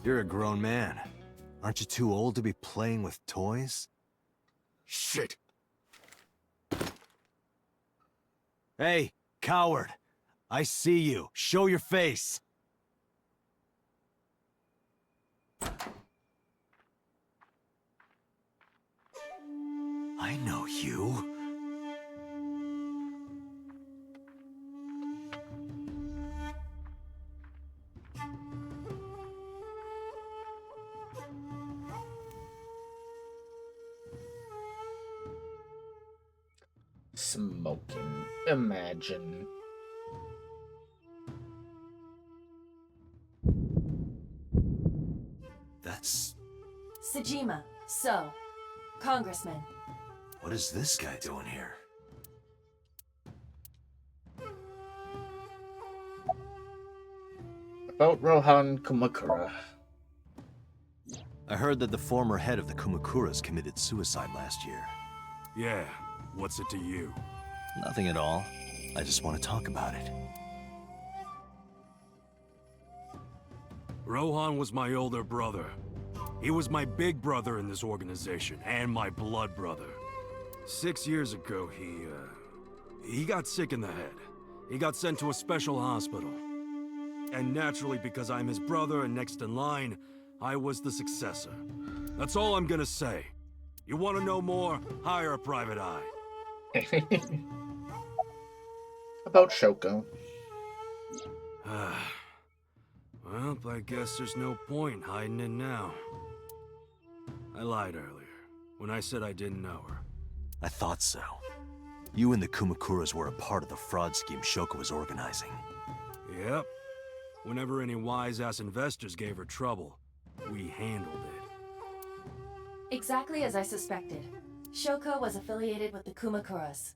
You're a grown man. Aren't you too old to be playing with toys?
Shit!
Hey, coward! I see you. Show your face! I know you.
Smoking. Imagine.
That's...
Sejima, so, Congressman.
What is this guy doing here?
About Rohan Kumakura.
I heard that the former head of the Kumakuras committed suicide last year.
Yeah, what's it to you?
Nothing at all. I just want to talk about it.
Rohan was my older brother. He was my big brother in this organization, and my blood brother. 6 years ago, he got sick in the head. He got sent to a special hospital. And naturally, because I'm his brother and next in line, I was the successor. That's all I'm gonna say. You want to know more? Hire a private eye.
About Shoko.
Well, I guess there's no point hiding it now. I lied earlier, when I said I didn't know her.
I thought so. You and the Kumakuras were a part of the fraud scheme Shoko was organizing.
Yep. Whenever any wise-ass investors gave her trouble, we handled it.
Exactly as I suspected. Shoko was affiliated with the Kumakuras.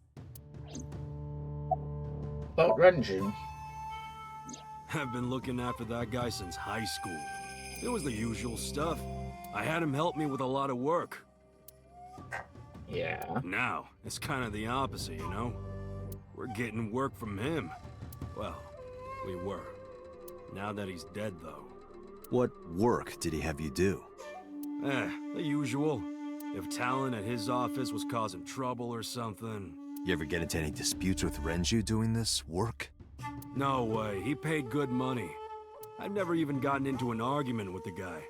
About Renju.
I've been looking after that guy since high school. It was the usual stuff. I had him help me with a lot of work.
Yeah.
Now, it's kind of the opposite, you know? We're getting work from him. Well, we were. Now that he's dead, though.
What work did he have you do?
The usual. If talent at his office was causing trouble or something,
You ever get into any disputes with Renju doing this work?
No way, he paid good money. I've never even gotten into an argument with the guy.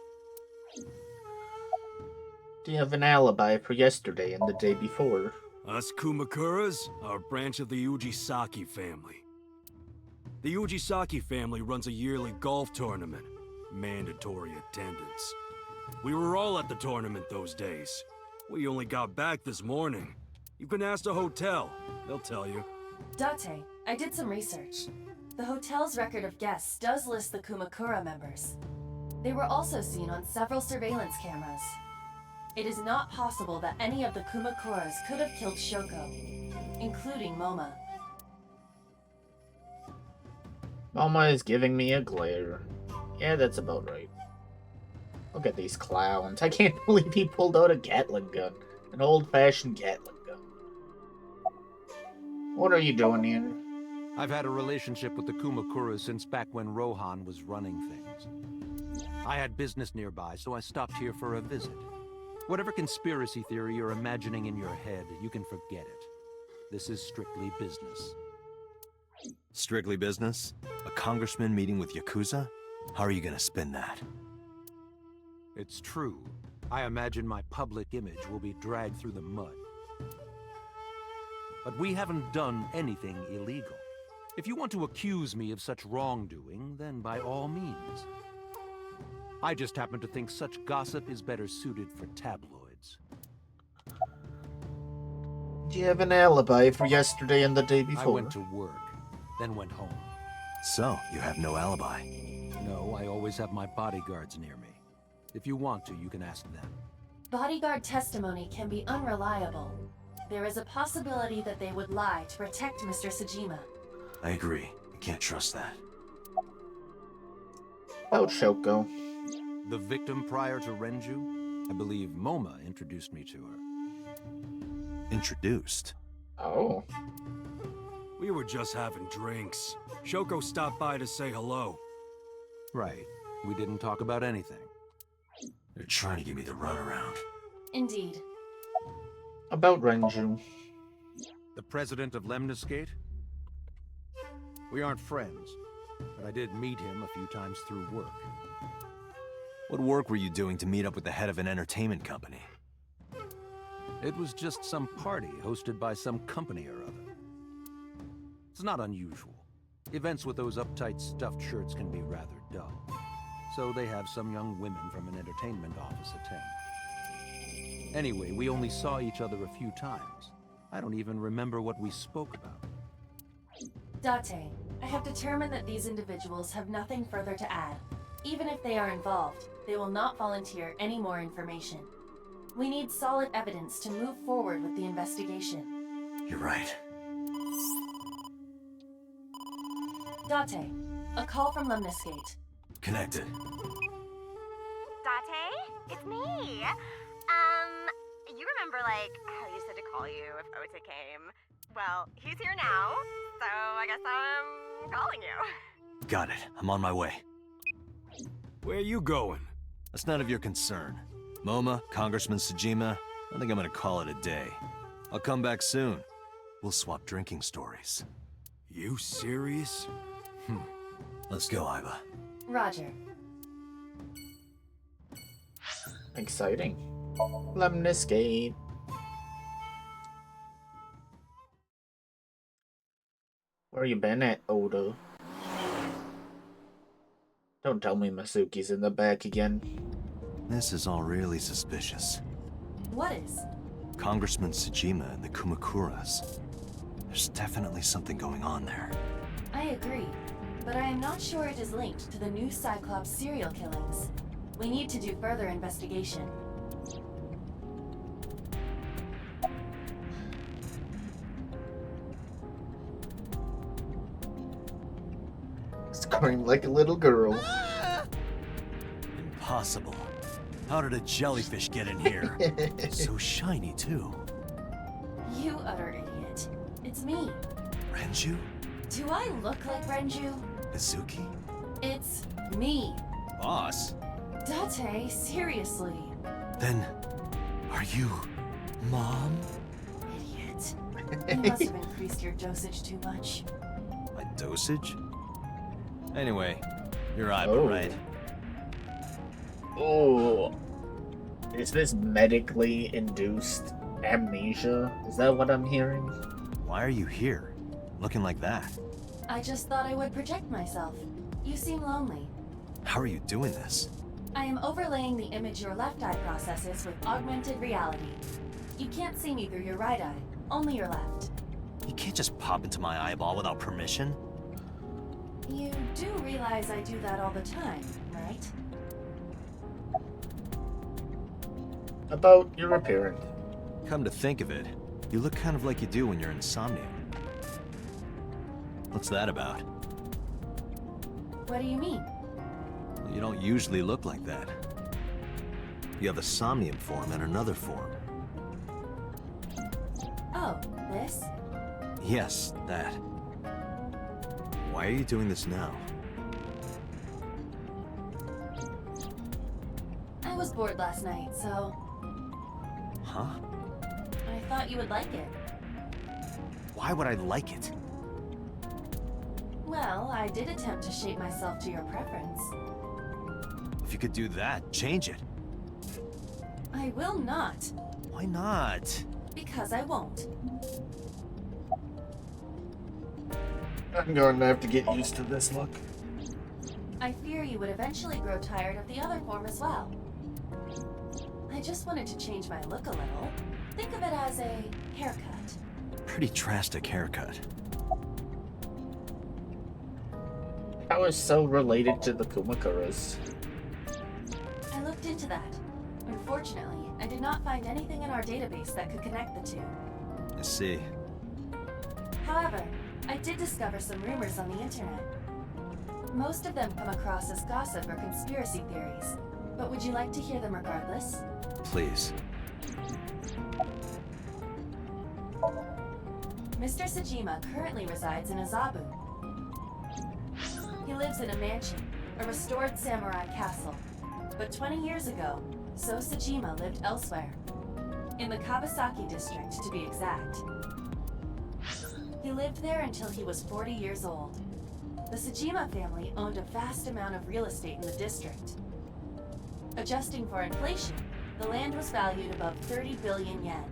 Do you have an alibi for yesterday and the day before?
Us Kumakuras are a branch of the Ujisaki family. The Ujisaki family runs a yearly golf tournament. Mandatory attendance. We were all at the tournament those days. We only got back this morning. You can ask the hotel. They'll tell you.
Date, I did some research. The hotel's record of guests does list the Kumakura members. They were also seen on several surveillance cameras. It is not possible that any of the Kumakuras could have killed Shoko, including Moma.
Mama is giving me a glare. Yeah, that's about right. Look at these clowns. I can't believe he pulled out a Gatling gun. An old-fashioned Gatling gun. What are you doing here?
I've had a relationship with the Kumakuras since back when Rohan was running things. I had business nearby, so I stopped here for a visit. Whatever conspiracy theory you're imagining in your head, you can forget it. This is strictly business.
Strictly business? A congressman meeting with Yakuza? How are you gonna spin that?
It's true. I imagine my public image will be dragged through the mud. But we haven't done anything illegal. If you want to accuse me of such wrongdoing, then by all means. I just happen to think such gossip is better suited for tabloids.
Do you have an alibi for yesterday and the day before?
I went to work, then went home.
So, you have no alibi?
No, I always have my bodyguards near me. If you want to, you can ask them.
Bodyguard testimony can be unreliable. There is a possibility that they would lie to protect Mr. Sajima.
I agree. You can't trust that.
About Shoko.
The victim prior to Renju? I believe Moma introduced me to her.
Introduced?
Oh.
We were just having drinks. Shoko stopped by to say hello.
Right. We didn't talk about anything.
They're trying to give me the runaround.
Indeed.
About Renju.
The president of Lemniscate? We aren't friends, but I did meet him a few times through work.
What work were you doing to meet up with the head of an entertainment company?
It was just some party hosted by some company or other. It's not unusual. Events with those uptight stuffed shirts can be rather dull. So they have some young women from an entertainment office attend. Anyway, we only saw each other a few times. I don't even remember what we spoke about.
Date, I have determined that these individuals have nothing further to add. Even if they are involved, they will not volunteer any more information. We need solid evidence to move forward with the investigation.
You're right.
Date, a call from Lemniscate.
Connected.
Date? It's me. You remember, like, how you said to call you if Ota came? Well, he's here now, so I guess I'm calling you.
Got it. I'm on my way.
Where you going?
That's none of your concern. Moma, Congressman Sajima, I think I'm gonna call it a day. I'll come back soon. We'll swap drinking stories.
You serious?
Let's go, Iva.
Roger.
Exciting. Lemniscate. Where you been at, Oda? Don't tell me Masuki's in the back again.
This is all really suspicious.
What is?
Congressman Sajima and the Kumakuras. There's definitely something going on there.
I agree, but I am not sure it is linked to the new Cyclops serial killings. We need to do further investigation.
Scream like a little girl.
Impossible. How did a jellyfish get in here? So shiny, too.
You utter idiot. It's me.
Renju?
Do I look like Renju?
Mizuki?
It's me.
Boss?
Date, seriously.
Then, are you... Mom?
Idiot. You must have increased your dosage too much.
My dosage? Anyway, you're Iva, right?
Oh. Is this medically induced amnesia? Is that what I'm hearing?
Why are you here? Looking like that?
I just thought I would project myself. You seem lonely.
How are you doing this?
I am overlaying the image your left eye processes with augmented reality. You can't see me through your right eye, only your left.
You can't just pop into my eyeball without permission.
You do realize I do that all the time, right?
About your appearance.
Come to think of it, you look kind of like you do when you're in Somnium. What's that about?
What do you mean?
Well, you don't usually look like that. You have a Somnium form and another form.
Oh, this?
Yes, that. Why are you doing this now?
I was bored last night, so...
Huh?
I thought you would like it.
Why would I like it?
Well, I did attempt to shape myself to your preference.
If you could do that, change it.
I will not.
Why not?
Because I won't.
I'm going to have to get used to this look.
I fear you would eventually grow tired of the other form as well. I just wanted to change my look a little. Think of it as a haircut.
Pretty drastic haircut.
How is so related to the Kumakuras?
I looked into that. Unfortunately, I did not find anything in our database that could connect the two.
I see.
However, I did discover some rumors on the internet. Most of them come across as gossip or conspiracy theories, but would you like to hear them regardless?
Please.
Mr. Sajima currently resides in Azabu. He lives in a mansion, a restored samurai castle. But 20 years ago, So Sajima lived elsewhere. In the Kawasaki district, to be exact. He lived there until he was 40 years old. The Sajima family owned a vast amount of real estate in the district. Adjusting for inflation, the land was valued above 30 billion yen.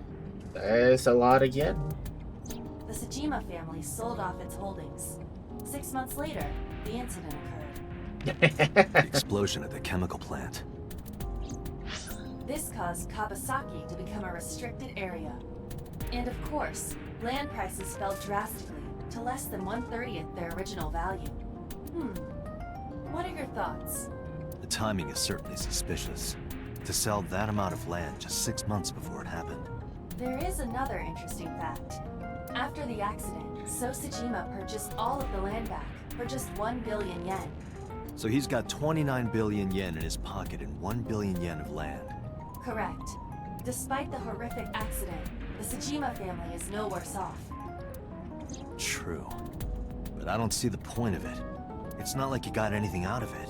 That's a lot of yen.
The Sajima family sold off its holdings. 6 months later, the incident occurred.
The explosion at the chemical plant.
This caused Kawasaki to become a restricted area. And of course, land prices fell drastically to less than 1/30th their original value. What are your thoughts?
The timing is certainly suspicious. To sell that amount of land just 6 months before it happened.
There is another interesting fact. After the accident, So Sajima purchased all of the land back for just 1 billion yen.
So he's got 29 billion yen in his pocket and 1 billion yen of land.
Correct. Despite the horrific accident, the Sajima family is no worse off.
True. But I don't see the point of it. It's not like you got anything out of it.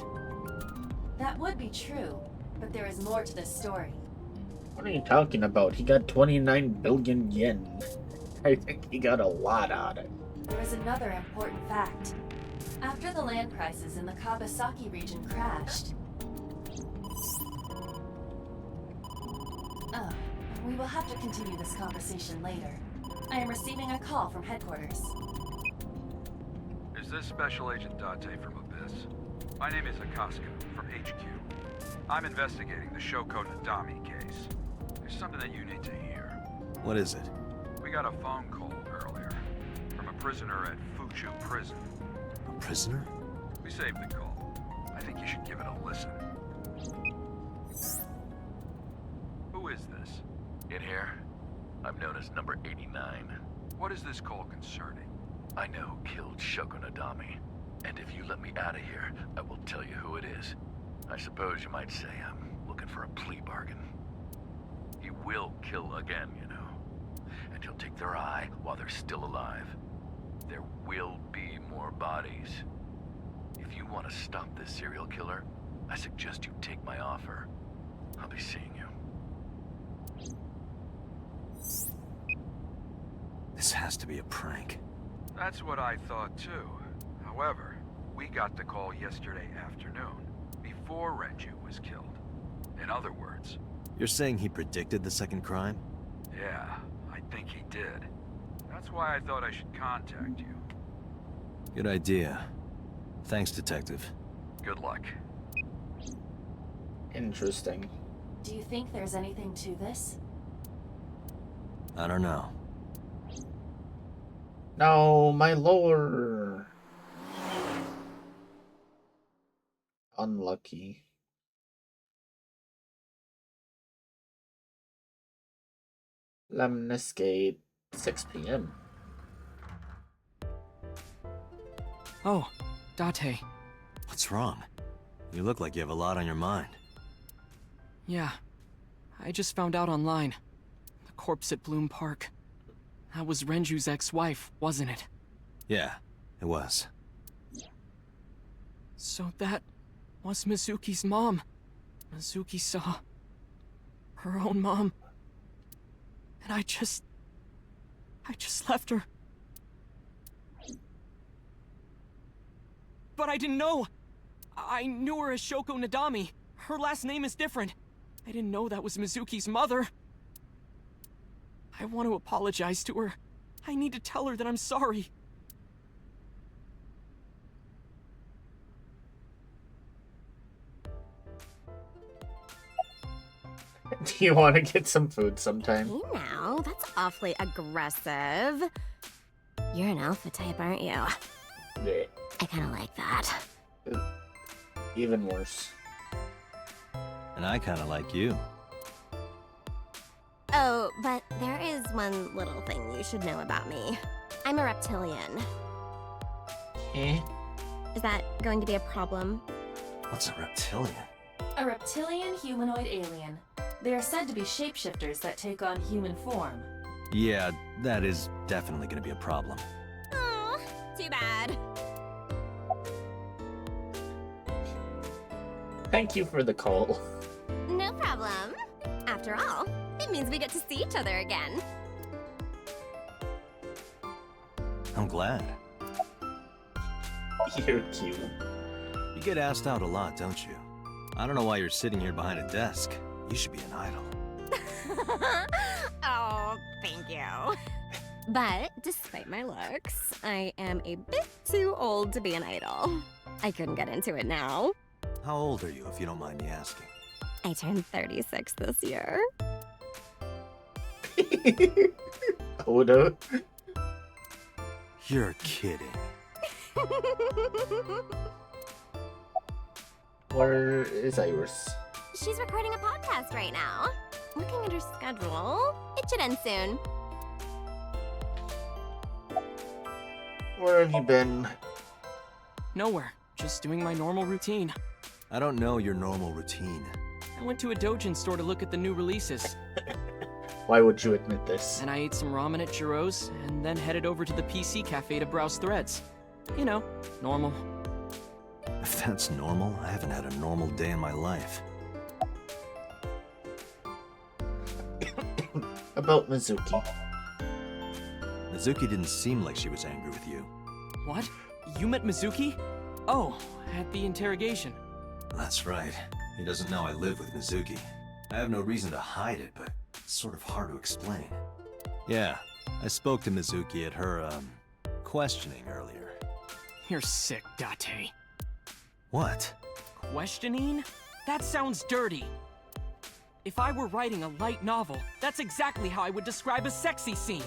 That would be true, but there is more to this story.
What are you talking about? He got 29 billion yen. I think he got a lot out of it.
There is another important fact. After the land prices in the Kawasaki region crashed... Oh, we will have to continue this conversation later. I am receiving a call from headquarters.
Is this Special Agent Date from Abyss? My name is Akaska, from HQ. I'm investigating the Shoko Nadami case. There's something that you need to hear.
What is it?
We got a phone call earlier from a prisoner at Fuchu Prison.
A prisoner?
We saved the call. I think you should give it a listen. Who is this?
In here, I'm known as number 89.
What is this call concerning?
I know who killed Shoko Nadami. And if you let me out of here, I will tell you who it is. I suppose you might say I'm looking for a plea bargain. He will kill again, you know. And he'll take their eye while they're still alive. There will be more bodies. If you want to stop this serial killer, I suggest you take my offer. I'll be seeing you.
This
has to be a prank.
That's what I thought too. However, we got the call yesterday afternoon, before Renju was killed. In other words...
You're saying he predicted the second crime?
Yeah, I think he did. That's why I thought I should contact you.
Good idea. Thanks, Detective.
Good luck.
Interesting.
Do you think there's anything to this?
I don't know.
No, my lore. Unlucky. Lemniscate, 6 p.m.
Oh, Date.
What's wrong? You look like you have a lot on your mind.
Yeah. I just found out online. The corpse at Bloom Park. That was Renju's ex-wife, wasn't it?
Yeah, it was.
So that was Mizuki's mom. Mizuki saw her own mom. And I just left her. But I didn't know. I knew her as Shoko Nadami. Her last name is different. I didn't know that was Mizuki's mother. I want to apologize to her. I need to tell her that I'm sorry.
Do you want to get some food sometime?
Hey now, that's awfully aggressive. You're an alpha type, aren't you?
Yeah.
I kinda like that.
Even worse.
And I kinda like you.
Oh, but there is one little thing you should know about me. I'm a reptilian.
Eh?
Is that going to be a problem?
What's a reptilian?
A reptilian humanoid alien. They are said to be shapeshifters that take on human form.
Yeah, that is definitely gonna be a problem.
Oh, too bad.
Thank you for the call.
No problem. After all, it means we get to see each other again.
I'm glad.
You're cute.
You get asked out a lot, don't you? I don't know why you're sitting here behind a desk. You should be an idol.
Oh, thank you. But despite my looks, I am a bit too old to be an idol. I couldn't get into it now.
How old are you, if you don't mind me asking?
I turned 36 this year.
Oda?
You're kidding.
Where is Iris?
She's recording a podcast right now. Looking at her schedule, it should end soon.
Where have you been?
Nowhere. Just doing my normal routine.
I don't know your normal routine.
I went to a doujin store to look at the new releases.
Why would you admit this?
And I ate some ramen at Jiro's, and then headed over to the PC cafe to browse threads. You know, normal.
If that's normal, I haven't had a normal day in my life.
About Mizuki.
Mizuki didn't seem like she was angry with you.
What? You met Mizuki? Oh, at the interrogation.
That's right. He doesn't know I live with Mizuki. I have no reason to hide it, but it's sort of hard to explain. Yeah, I spoke to Mizuki at her, questioning earlier.
You're sick, Date.
What?
Questioning? That sounds dirty. If I were writing a light novel, that's exactly how I would describe a sexy scene.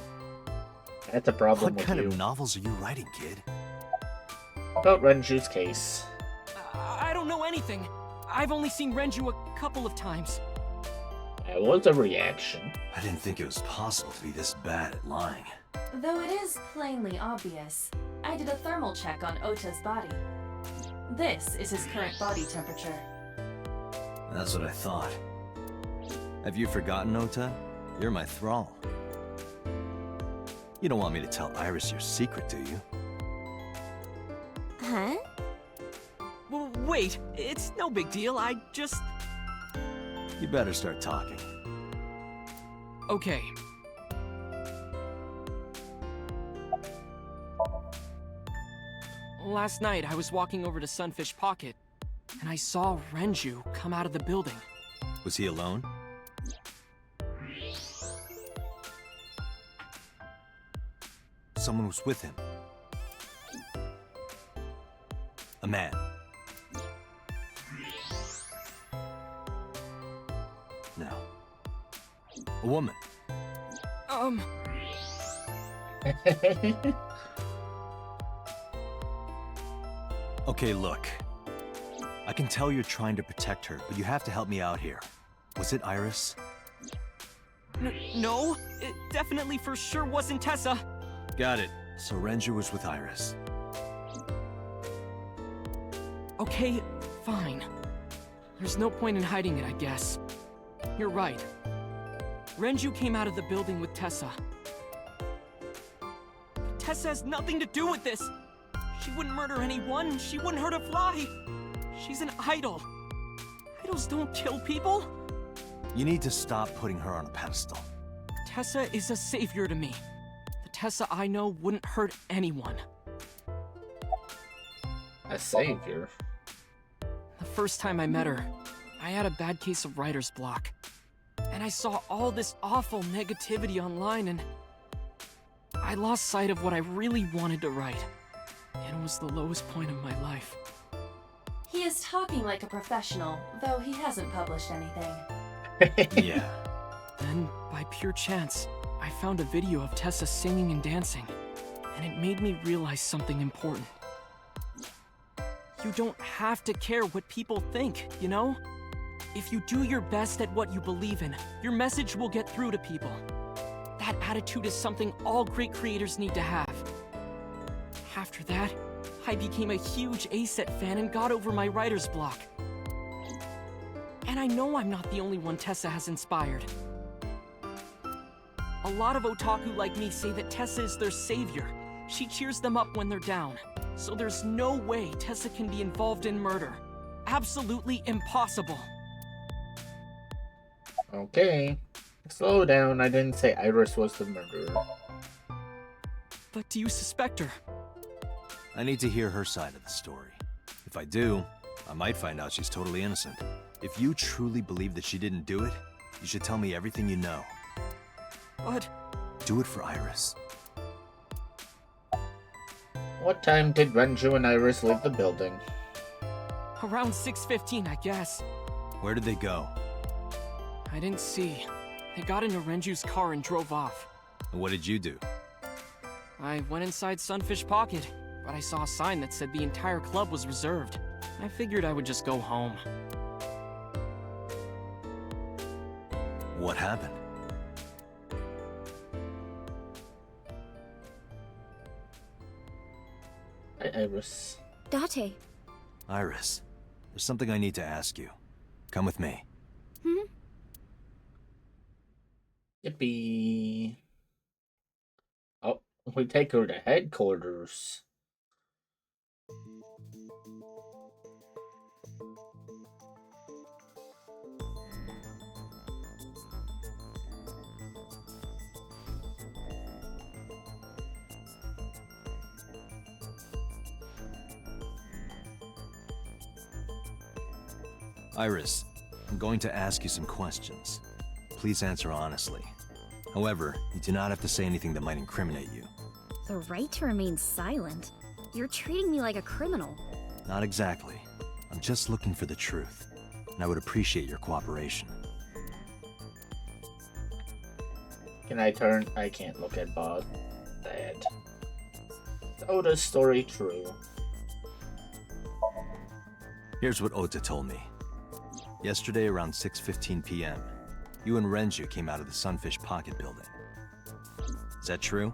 That's a problem
What
with
kind
you.
of novels are you writing, kid?
About Renju's case.
I don't know anything. I've only seen Renju a couple of times.
That was a reaction.
I didn't think it was possible to be this bad at lying.
Though it is plainly obvious, I did a thermal check on Ota's body. This is his current body temperature.
That's what I thought. Have you forgotten, Ota? You're my thrall. You don't want me to tell Iris your secret, do you?
Huh?
Well, wait, it's no big deal. I just...
You better start talking.
Okay. Last night, I was walking over to Sunfish Pocket, and I saw Renju come out of the building.
Was he alone? Someone was with him. A man. No. A woman. Okay, look. I can tell you're trying to protect her, but you have to help me out here. Was it Iris?
No, it definitely for sure wasn't Tessa.
Got it. So Renju was with Iris.
Okay, fine. There's no point in hiding it, I guess. You're right. Renju came out of the building with Tessa. Tessa has nothing to do with this. She wouldn't murder anyone. She wouldn't hurt a fly. She's an idol. Idols don't kill people.
You need to stop putting her on a pedestal.
Tessa is a savior to me. The Tessa I know wouldn't hurt anyone.
A savior?
The first time I met her, I had a bad case of writer's block. And I saw all this awful negativity online, and I lost sight of what I really wanted to write. And it was the lowest point of my life.
He is talking like a professional, though he hasn't published anything.
Yeah.
Then, by pure chance, I found a video of Tessa singing and dancing, and it made me realize something important. You don't have to care what people think, you know? If you do your best at what you believe in, your message will get through to people. That attitude is something all great creators need to have. After that, I became a huge A-Set fan and got over my writer's block. And I know I'm not the only one Tessa has inspired. A lot of otaku like me say that Tessa is their savior. She cheers them up when they're down. So there's no way Tessa can be involved in murder. Absolutely impossible.
Okay. Slow down, I didn't say Iris was the murderer.
But do you suspect her?
I need to hear her side of the story. If I do, I might find out she's totally innocent. If you truly believe that she didn't do it, you should tell me everything you know.
But...
do it for Iris.
What time did Renju and Iris leave the building?
Around 6:15, I guess.
Where did they go?
I didn't see. They got into Renju's car and drove off.
And what did you do?
I went inside Sunfish Pocket, but I saw a sign that said the entire club was reserved. I figured I would just go home.
What happened?
Iris.
Date.
Iris, there's something I need to ask you. Come with me.
Yippee. Oh, we take her to headquarters.
Iris, I'm going to ask you some questions. Please answer honestly. However, you do not have to say anything that might incriminate you.
The right to remain silent? You're treating me like a criminal.
Not exactly. I'm just looking for the truth, and I would appreciate your cooperation.
Can I turn? I can't look at Bob. Bad. Is Oda's story true?
Here's what Ota told me. Yesterday around 6:15 p.m., you and Renju came out of the Sunfish Pocket building. Is that true?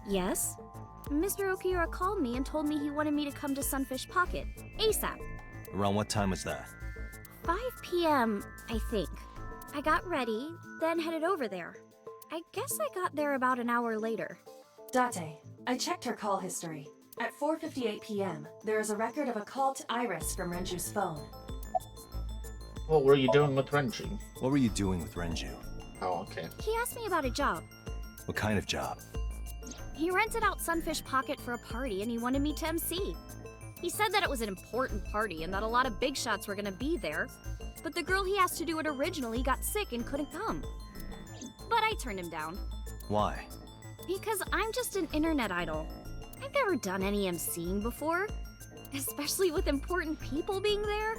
Yes. Mr. Okiura called me and told me he wanted me to come to Sunfish Pocket, ASAP.
Around what time was that?
5 p.m., I think. I got ready, then headed over there. I guess I got there about an hour later.
Date, I checked her call history. At 4:58 p.m., there is a record of a call to Iris from Renju's phone.
What were you doing with Renju?
What were you doing with Renju?
Oh, okay.
He asked me about a job.
What kind of job?
He rented out Sunfish Pocket for a party and he wanted me to MC.
He said that it was an important party and that a lot of big shots were gonna be there, but the girl he asked to do it originally got sick and couldn't come. But I turned him down.
Why?
Because I'm just an internet idol. I've never done any emceeing before, especially with important people being there.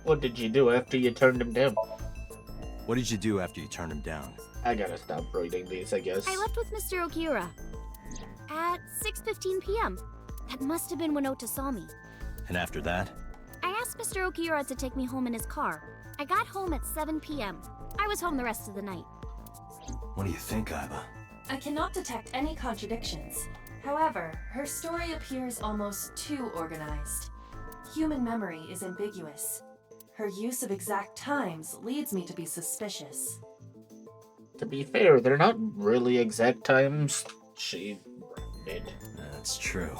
What did you do after you turned him down?
What did you do after you turned him down?
I gotta stop reading these, I guess.
I left with Mr. Okiura at 6:15 p.m. That must have been when Ota saw me.
And after that?
I asked Mr. Okiura to take me home in his car. I got home at 7 p.m. I was home the rest of the night.
What do you think, Aiba?
I cannot detect any contradictions. However, her story appears almost too organized. Human memory is ambiguous. Her use of exact times leads me to be suspicious.
To be fair, they're not really exact times. She rounded.
That's true.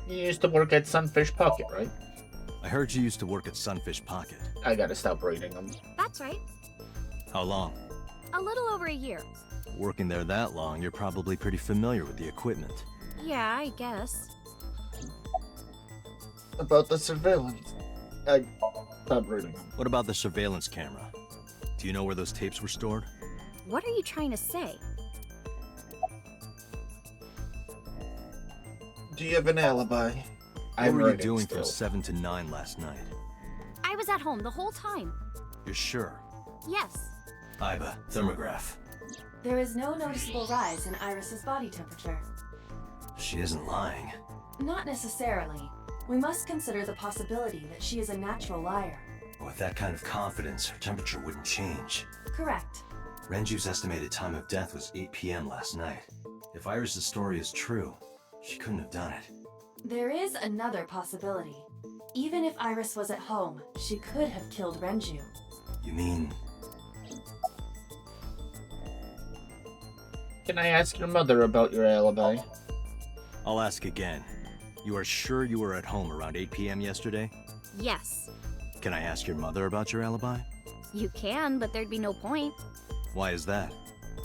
You used to work at Sunfish Pocket, right?
I heard you used to work at Sunfish Pocket.
I gotta stop reading them.
That's right.
How long?
A little over a year.
Working there that long, you're probably pretty familiar with the equipment.
Yeah, I guess.
About the surveillance. I stopped reading them.
What about the surveillance camera? Do you know where those tapes were stored?
What are you trying to say?
Do you have an alibi?
What were you doing from 7 to 9 last night?
I was at home the whole time.
You're sure?
Yes.
Aiba, thermograph.
There is no noticeable rise in Iris's body temperature.
She isn't lying.
Not necessarily. We must consider the possibility that she is a natural liar.
With that kind of confidence, her temperature wouldn't change.
Correct.
Renju's estimated time of death was 8 p.m. last night. If Iris's story is true, she couldn't have done it.
There is another possibility. Even if Iris was at home, she could have killed Renju.
You mean...
Can I ask your mother about your alibi?
I'll ask again. You are sure you were at home around 8 p.m. yesterday?
Yes.
Can I ask your mother about your alibi?
You can, but there'd be no point.
Why is that?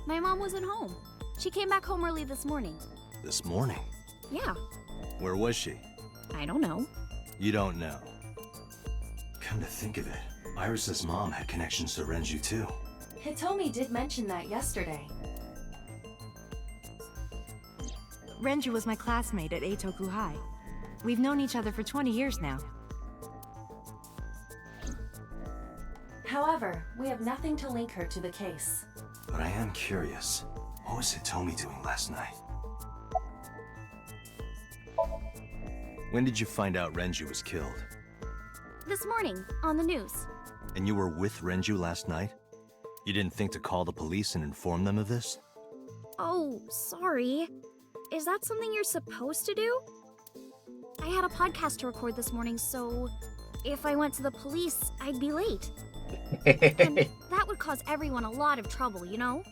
My mom wasn't home. She came back home early this morning.
This morning?
Yeah.
Where was she?
I don't know.
You don't know.
Come to think of it, Iris's mom had connections to Renju too.
Hitomi did mention that yesterday.
Renju was my classmate at Eitoku High. We've known each other for 20 years now.
However, we have nothing to link her to the case.
But I am curious. What was Hitomi doing last night?
When did you find out Renju was killed?
This morning, on the news.
And you were with Renju last night? You didn't think to call the police and inform them of this?
Oh, sorry. Is that something you're supposed to do? I had a podcast to record this morning, so if I went to the police, I'd be late. And that would cause everyone a lot of trouble, you know?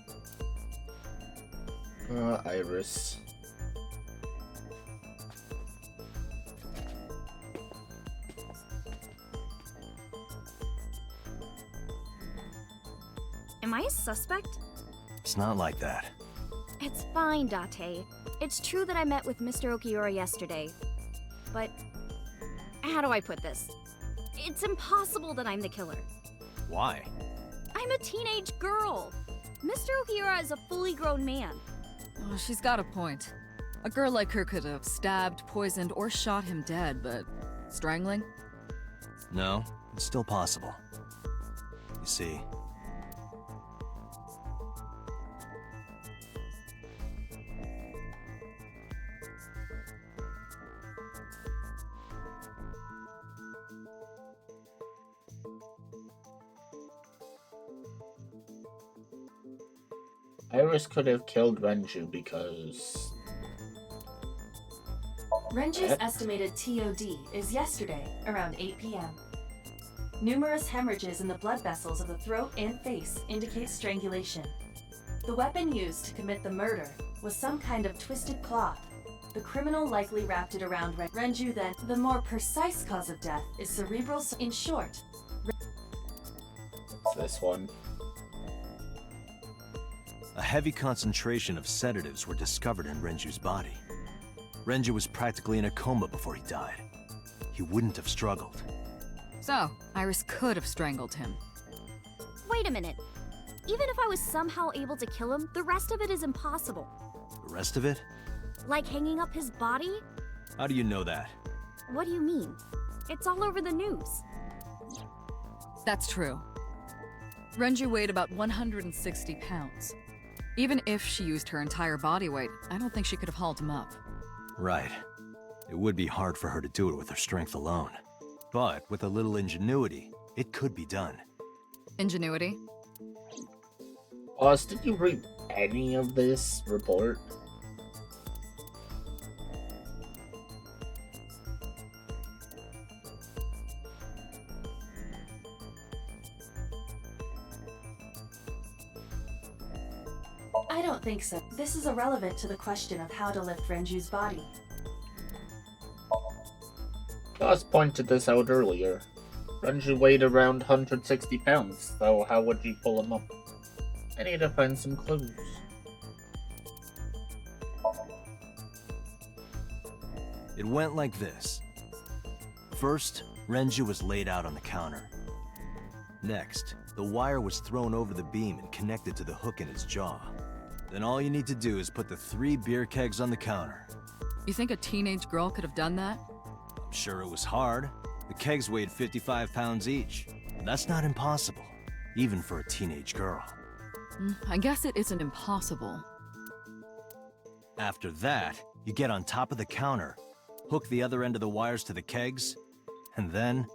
Iris.
Am I a suspect?
It's not like that.
It's fine, Date. It's true that I met with Mr. Okiura yesterday. But how do I put this? It's impossible that I'm the killer.
Why?
I'm a teenage girl. Mr. Okiura is a fully grown man.
Oh, she's got a point. A girl like her could have stabbed, poisoned, or shot him dead, but strangling?
No, it's still possible. You see,
Iris could have killed Renju because...
Renju's estimated TOD is yesterday, around 8 p.m. Numerous hemorrhages in the blood vessels of the throat and face indicate strangulation. The weapon used to commit the murder was some kind of twisted cloth. The criminal likely wrapped it around Renju then. The more precise cause of death is cerebral... In short...
It's this one.
A heavy concentration of sedatives were discovered in Renju's body. Renju was practically in a coma before he died. He wouldn't have struggled.
So, Iris could have strangled him.
Wait a minute. Even if I was somehow able to kill him, the rest of it is impossible.
The rest of it?
Like hanging up his body?
How do you know that?
What do you mean? It's all over the news.
That's true. Renju weighed about 160 pounds. Even if she used her entire body weight, I don't think she could have hauled him up.
Right. It would be hard for her to do it with her strength alone. But with a little ingenuity, it could be done.
Ingenuity?
Boss, did you read any of this report?
I don't think so. This is irrelevant to the question of how to lift Renju's body.
Boss pointed this out earlier. Renju weighed around 160 pounds, so how would you pull him up? I need to find some clues.
It went like this. First, Renju was laid out on the counter. Next, the wire was thrown over the beam and connected to the hook in his jaw. Then all you need to do is put the 3 beer kegs on the counter.
You think a teenage girl could have done that?
I'm sure it was hard. The kegs weighed 55 pounds each. But that's not impossible, even for a teenage girl.
I guess it isn't impossible.
After that, you get on top of the counter, hook the other end of the wires to the kegs, and then,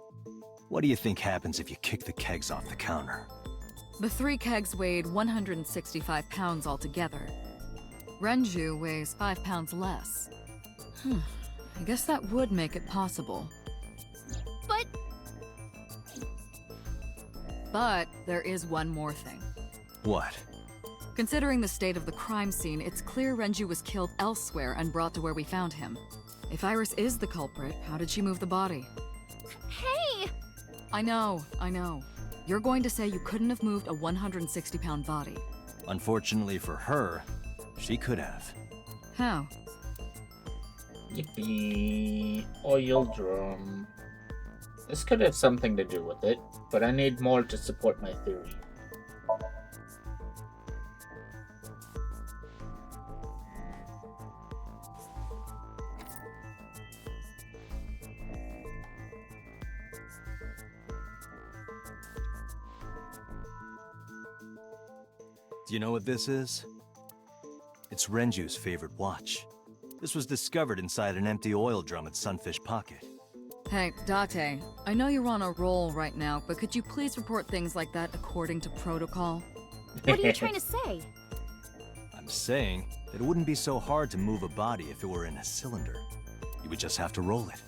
what do you think happens if you kick the kegs off the counter?
The 3 kegs weighed 165 pounds altogether. Renju weighs 5 pounds less. I guess that would make it possible. But there is one more thing.
What?
Considering the state of the crime scene, it's clear Renju was killed elsewhere and brought to where we found him. If Iris is the culprit, how did she move the body?
Hey!
I know. You're going to say you couldn't have moved a 160-pound body.
Unfortunately for her, she could have.
How?
Yippee. Oil drum. This could have something to do with it, but I need more to support my theory.
Do you know what this is? It's Renju's favorite watch. This was discovered inside an empty oil drum at Sunfish Pocket.
Hey, Date, I know you're on a roll right now, but could you please report things like that according to protocol?
What are you trying to say?
I'm saying that it wouldn't be so hard to move a body if it were in a cylinder. You would just have to roll it.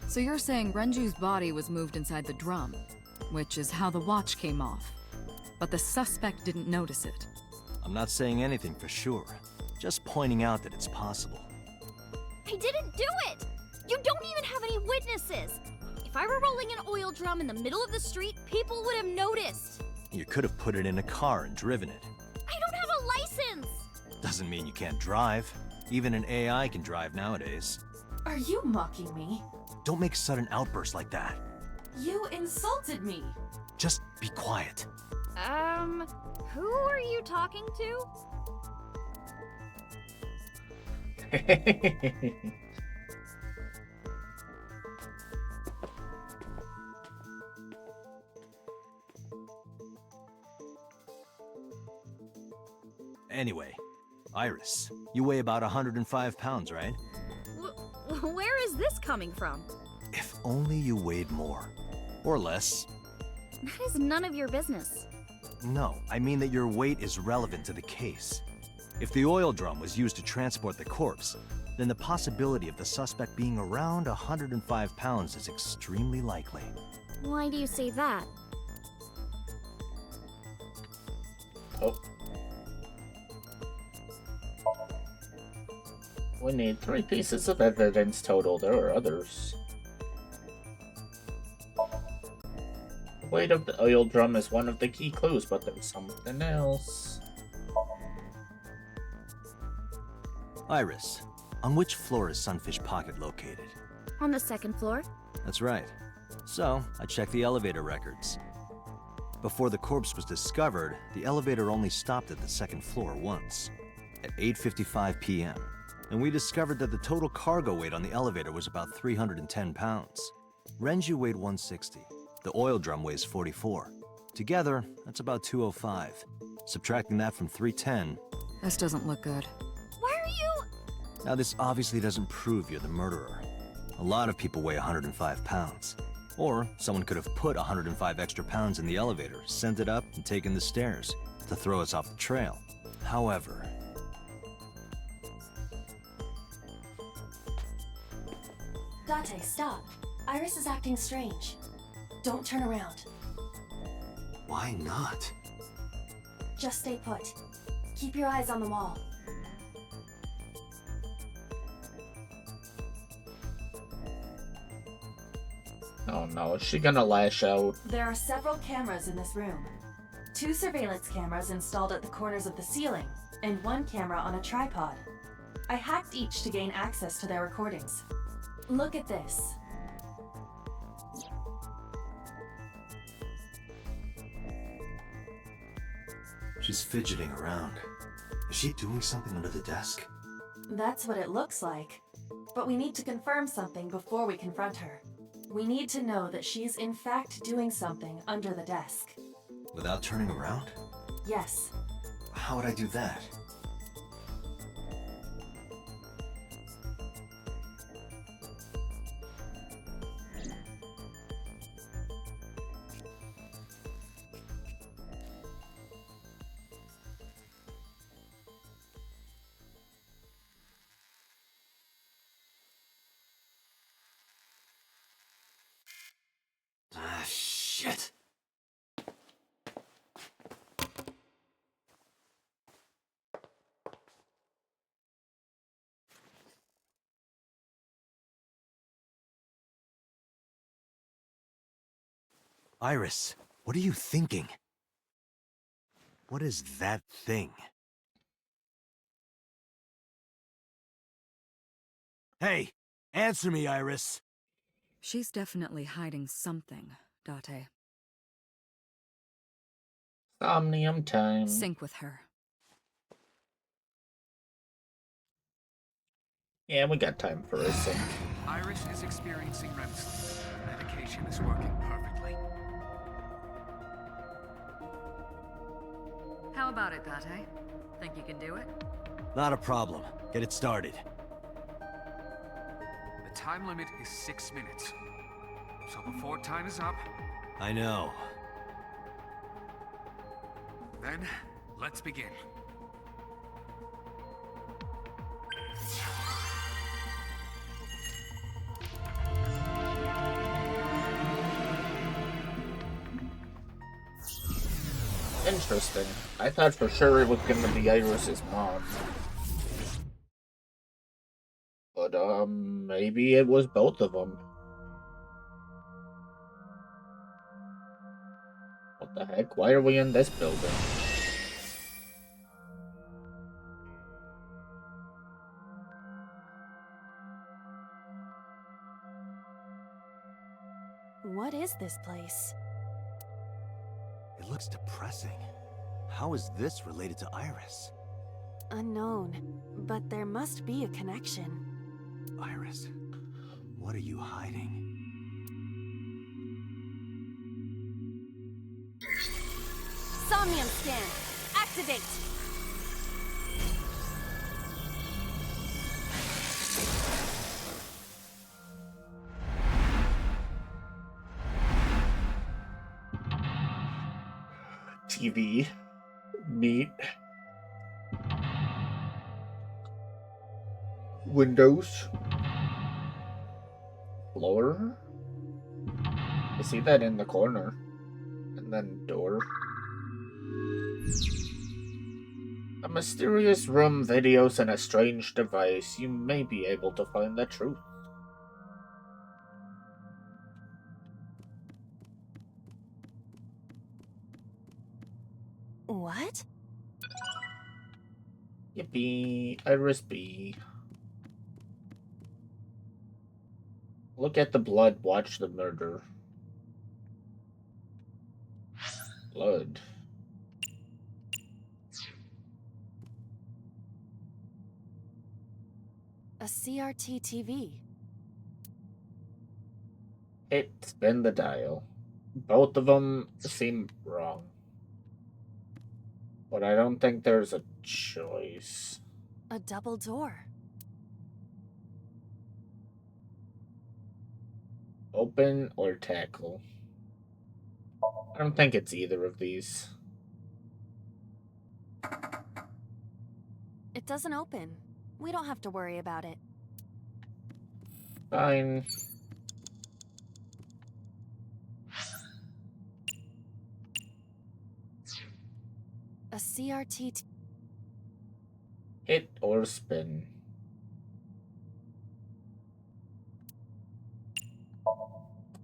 So you're saying Renju's body was moved inside the drum, which is how the watch came off. But the suspect didn't notice it.
I'm not saying anything for sure, just pointing out that it's possible.
I didn't do it! You don't even have any witnesses! If I were rolling an oil drum in the middle of the street, people would have noticed!
You could have put it in a car and driven it.
I don't have a license!
Doesn't mean you can't drive. Even an AI can drive nowadays.
Are you mocking me?
Don't make sudden outbursts like that.
You insulted me!
Just be quiet.
Who are you talking to?
Anyway, Iris, you weigh about 105 pounds, right?
Where is this coming from?
If only you weighed more. Or less.
That is none of your business.
No, I mean that your weight is relevant to the case. If the oil drum was used to transport the corpse, then the possibility of the suspect being around 105 pounds is extremely likely.
Why do you say that?
Oh. We need 3 pieces of evidence total. There are others. The weight of the oil drum is one of the key clues, but there's something else.
Iris, on which floor is Sunfish Pocket located?
On the second floor?
That's right. So, I checked the elevator records. Before the corpse was discovered, the elevator only stopped at the second floor once, at 8:55 p.m. And we discovered that the total cargo weight on the elevator was about 310 pounds. Renju weighed 160. The oil drum weighs 44. Together, that's about 205. Subtracting that from 310...
This doesn't look good.
Why are you...
Now, this obviously doesn't prove you're the murderer. A lot of people weigh 105 pounds. Or someone could have put 105 extra pounds in the elevator, sent it up, and taken the stairs to throw us off the trail. However...
Date, stop. Iris is acting strange. Don't turn around.
Why not?
Just stay put. Keep your eyes on the wall.
Oh no, is she gonna lash out?
There are several cameras in this room. 2 surveillance cameras installed at the corners of the ceiling, and 1 camera on a tripod. I hacked each to gain access to their recordings. Look at this.
She's fidgeting around. Is she doing something under the desk?
That's what it looks like. But we need to confirm something before we confront her. We need to know that she's in fact doing something under the desk.
Without turning around?
Yes.
How would I do that? Ah, shit!
Iris, what are you thinking? What is that thing?
Hey, answer me, Iris.
She's definitely hiding something, Date.
Somnium time.
Sync with her.
Yeah, we got time for a sync.
Iris is experiencing REM sleep. Medication is working perfectly.
How about it, Date? Think you can do it?
Not a problem. Get it started.
The time limit is 6 minutes. So before time is up,
I know.
then let's begin.
Interesting. I thought for sure it was gonna be Iris's mom. But, maybe it was both of them. What the heck? Why are we in this building?
What is this place?
It looks depressing. How is this related to Iris?
Unknown, but there must be a connection.
Iris, what are you hiding?
Somnium scan. Activate.
TV. Neat. Windows. Floor. I see that in the corner. And then door. A mysterious room, videos, and a strange device. You may be able to find the truth.
What?
Yippee, Iris B. Look at the blood, watch the murder. Blood.
A CRT TV.
Spin the dial. Both of them seem wrong. But I don't think there's a choice.
A double door.
Open or tackle? I don't think it's either of these.
It doesn't open. We don't have to worry about it.
Fine.
A CRT.
Hit or spin.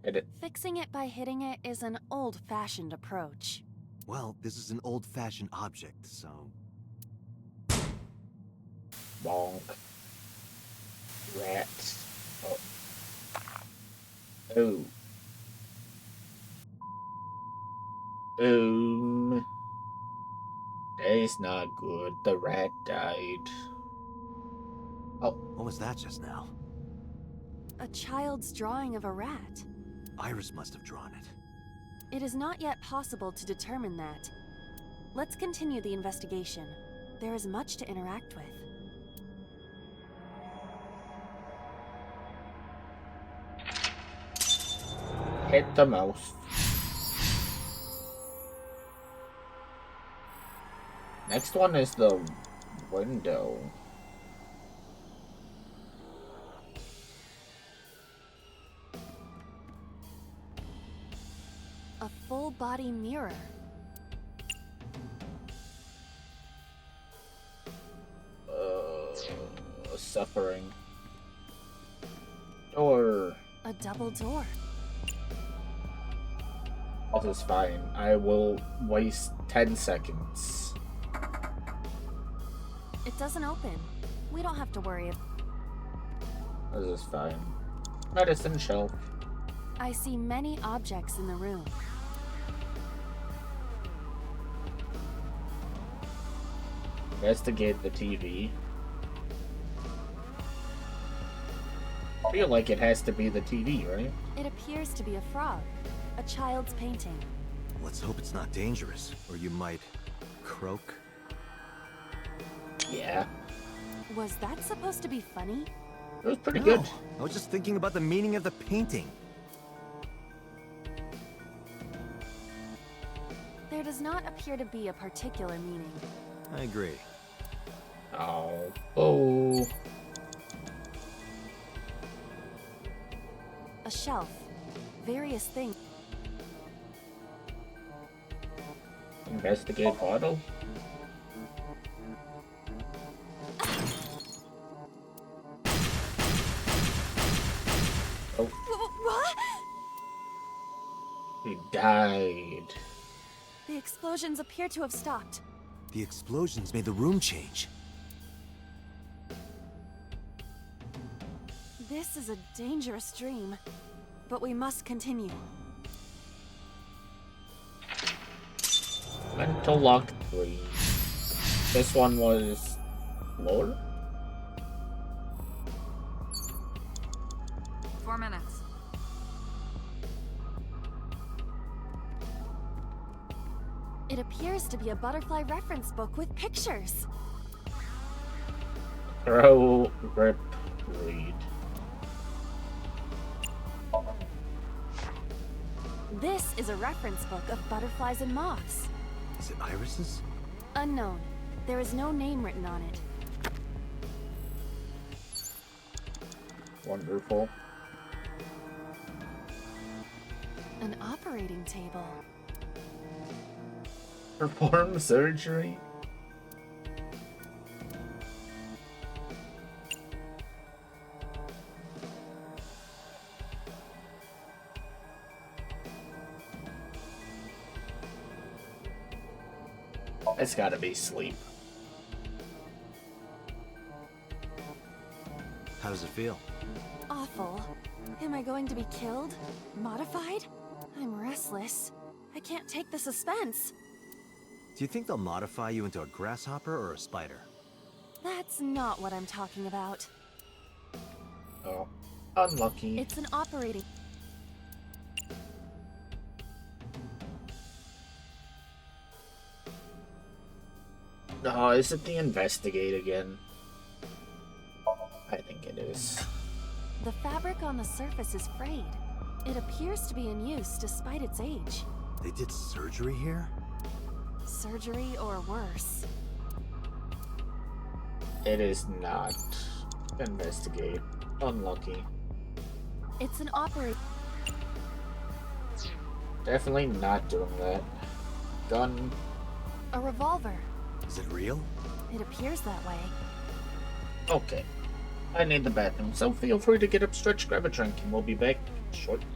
Hit it.
Fixing it by hitting it is an old-fashioned approach.
Well, this is an old-fashioned object, so...
Bonk. Rats. Oh. Oh. That's not good. The rat died. Oh.
What was that just now?
A child's drawing of a rat.
Iris must have drawn it.
It is not yet possible to determine that. Let's continue the investigation. There is much to interact with.
Hit the mouse. Next one is the window.
A full-body mirror.
Suffering. Door.
A double door.
This is fine. I will waste 10 seconds.
It doesn't open. We don't have to worry.
This is fine. Medicine shelf.
I see many objects in the room.
Investigate the TV. I feel like it has to be the TV, right?
It appears to be a frog. A child's painting.
Let's hope it's not dangerous, or you might... croak?
Yeah.
Was that supposed to be funny?
It was pretty
No,
good.
I was just thinking about the meaning of the painting.
There does not appear to be a particular meaning.
I agree.
Oh. Oh.
A shelf. Various things.
Investigate bottle. Oh.
What?
He died.
The explosions appear to have stopped.
The explosions made the room change.
This is a dangerous dream, but we must continue.
Mental lock 3. This one was lower?
4 minutes.
It appears to be a butterfly reference book with pictures.
Throw, rip, read.
This is a reference book of butterflies and moths.
Is it irises?
Unknown. There is no name written on it.
Wonderful.
An operating table.
Perform surgery? It's gotta be sleep.
How does it feel?
Awful. Am I going to be killed? Modified? I'm restless. I can't take the suspense.
Do you think they'll modify you into a grasshopper or a spider?
That's not what I'm talking about.
Oh, unlucky.
It's an operating...
Oh, is it the investigate again? I think it is.
The fabric on the surface is frayed. It appears to be in use despite its age.
They did surgery here?
Surgery or worse.
It is not. Investigate. Unlucky.
It's an operate.
Definitely not doing that. Gun.
A revolver.
Is it real?
It appears that way.
Okay. I need the bathroom, so feel free to get up, stretch, grab a drink, and we'll be back shortly.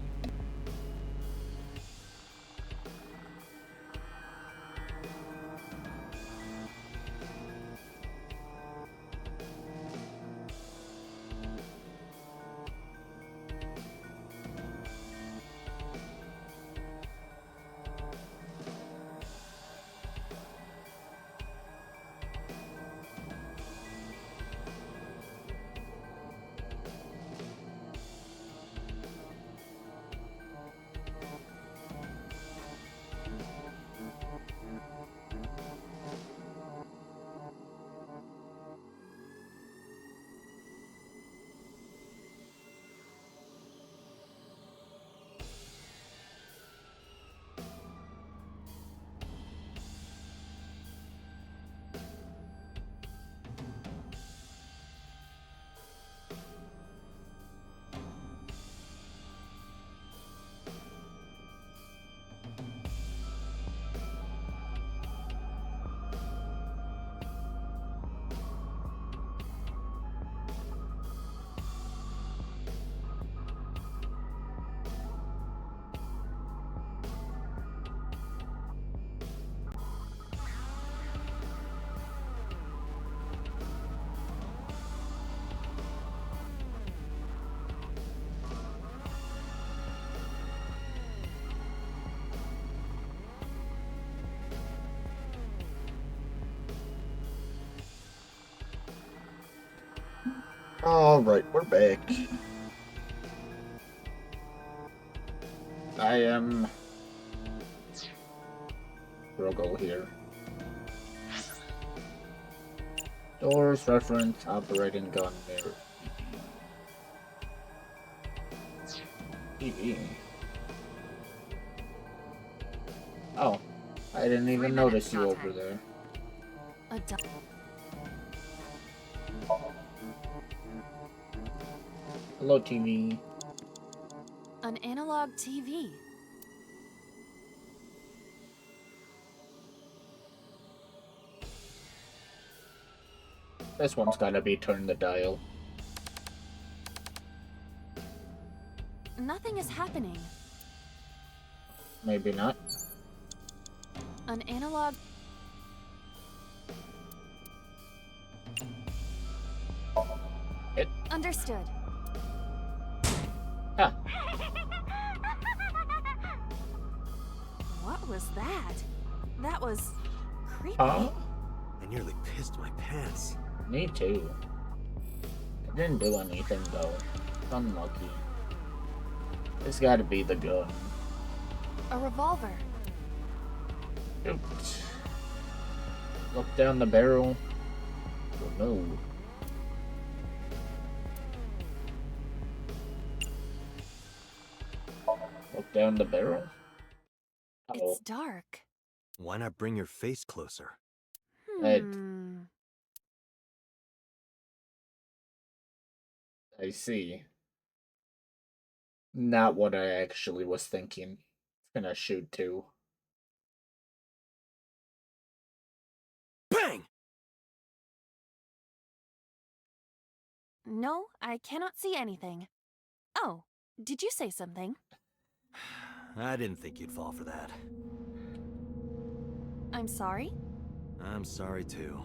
Alright, we're back. I am Rogo here. Doors, reference, operating gun, mirror. TV. Oh, I didn't even notice you over there. Hello, TV.
An analog TV.
This one's gotta be turn the dial.
Nothing is happening.
Maybe not.
An analog...
It.
Understood.
Ah.
What was that? That was... creepy.
Huh?
I nearly pissed my pants.
Me too. I didn't do anything though. Unlucky. It's gotta be the gun.
A revolver.
Oops. Look down the barrel. Oh no. Look down the barrel. Uh-oh.
It's dark.
Why not bring your face closer?
I see. Not what I actually was thinking. It's gonna shoot too.
Bang!
No, I cannot see anything. Oh, did you say something?
I didn't think you'd fall for that.
I'm sorry?
I'm sorry too.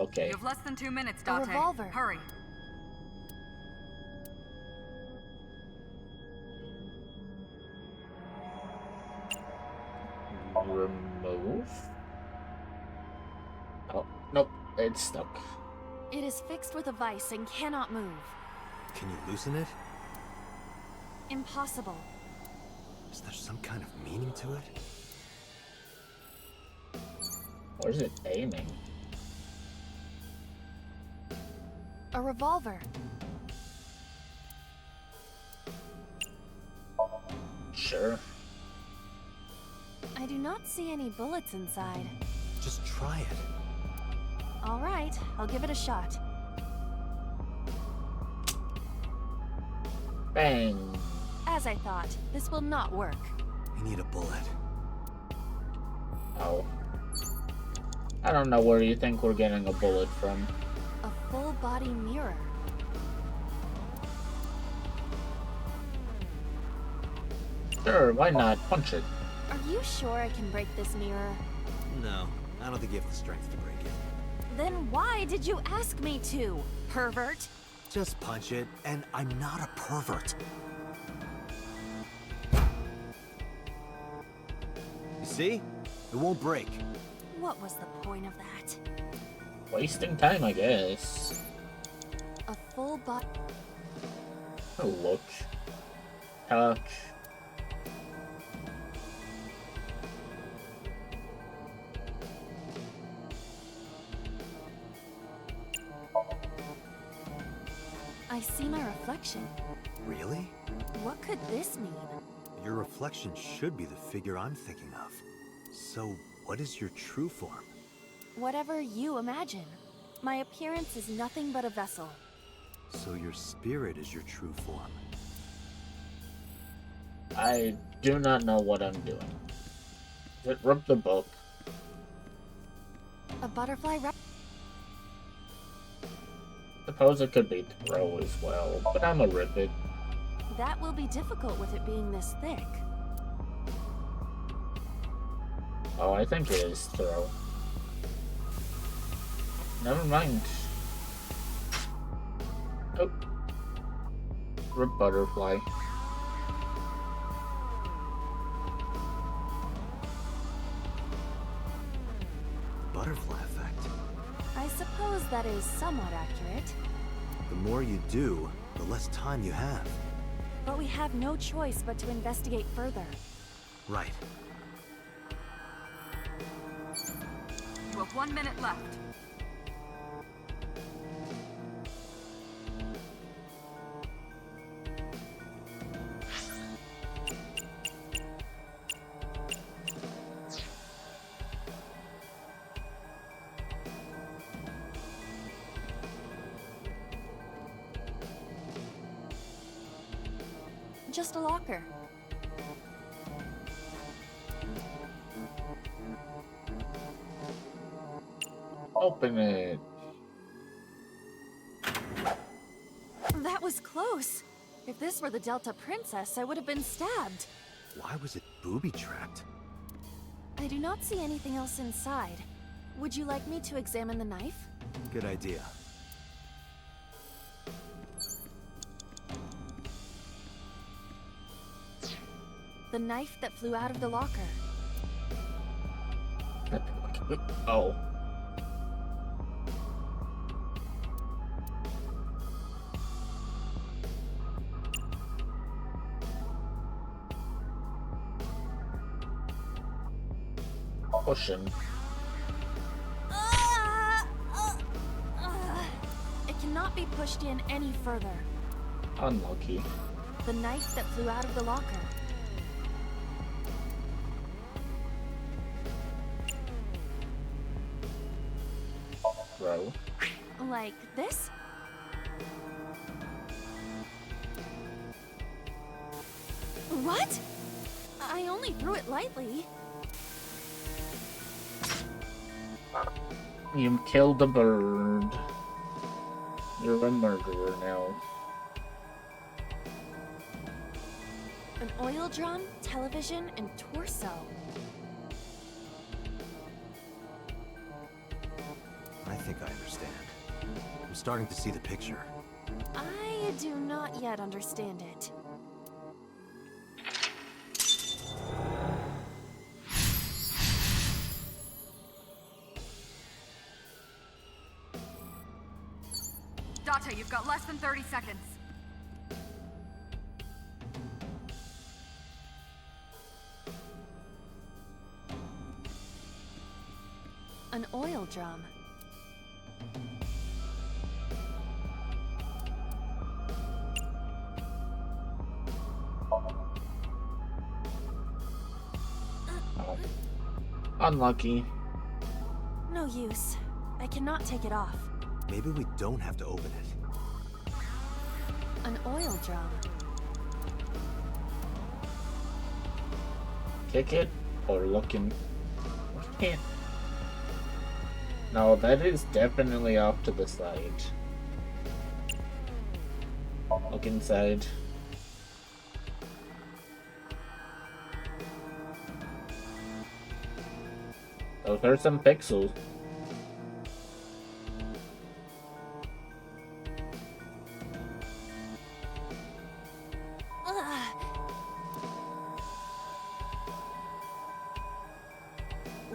Okay.
You have less than 2 minutes,
A
Date.
revolver.
Hurry.
Remove? Oh, nope. It's stuck.
It is fixed with a vice and cannot move.
Can you loosen it?
Impossible.
Is there some kind of meaning to it?
Where's it aiming?
A revolver.
Sure.
I do not see any bullets inside.
Just try it.
All right, I'll give it a shot.
Bang.
As I thought, this will not work.
We need a bullet.
Oh. I don't know where you think we're getting a bullet from.
A full body mirror.
Sure, why not? Punch it.
Are you sure I can break this mirror?
No, I don't think you have the strength to break it.
Then why did you ask me to, pervert?
Just punch it, and I'm not a pervert. You see? It won't break.
What was the point of that?
Wasting time, I guess.
A full body.
Oh, look. Touch.
I see my reflection.
Really?
What could this mean?
Your reflection should be the figure I'm thinking of. So, what is your true form?
Whatever you imagine. My appearance is nothing but a vessel.
So your spirit is your true form.
I do not know what I'm doing. Rip the book.
A butterfly wrap.
Suppose it could be throw as well, but I'ma rip it.
That will be difficult with it being this thick.
Oh, I think it is throw. Never mind. Oh. Rip butterfly.
Butterfly effect.
I suppose that is somewhat accurate.
The more you do, the less time you have.
But we have no choice but to investigate further.
Right.
You have 1 minute left.
Just a locker.
Open it.
That was close. If this were the Delta Princess, I would have been stabbed.
Why was it booby-trapped?
I do not see anything else inside. Would you like me to examine the knife?
Good idea.
The knife that flew out of the locker.
Oh. Pushing.
It cannot be pushed in any further.
Unlucky.
The knife that flew out of the locker.
Throw.
Like this? What? I only threw it lightly.
You killed a bird. You're a murderer now.
An oil drum, television, and torso.
I think I understand. I'm starting to see the picture.
I do not yet understand it.
Date, you've got less than 30 seconds.
An oil drum.
Unlucky.
No use. I cannot take it off.
Maybe we don't have to open it.
An oil drum.
Kick it or looking. Can't. No, that is definitely off to the side. Look inside. Those are some pixels.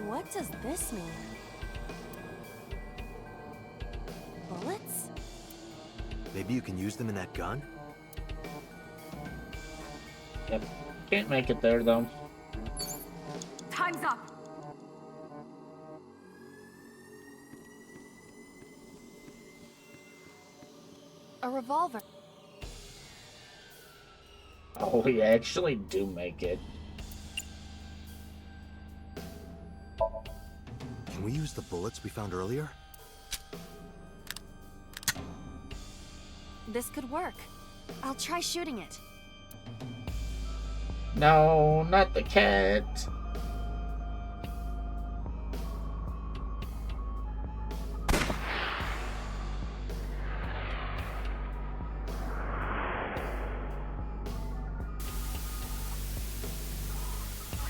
What does this mean? Bullets?
Maybe you can use them in that gun?
Yep. Can't make it there though.
Time's up.
A revolver.
Oh, we actually do make it.
Can we use the bullets we found earlier?
This could work. I'll try shooting it.
No, not the cat.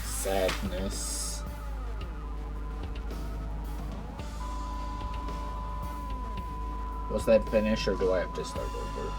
Sadness. Was that finish or do I have to start over?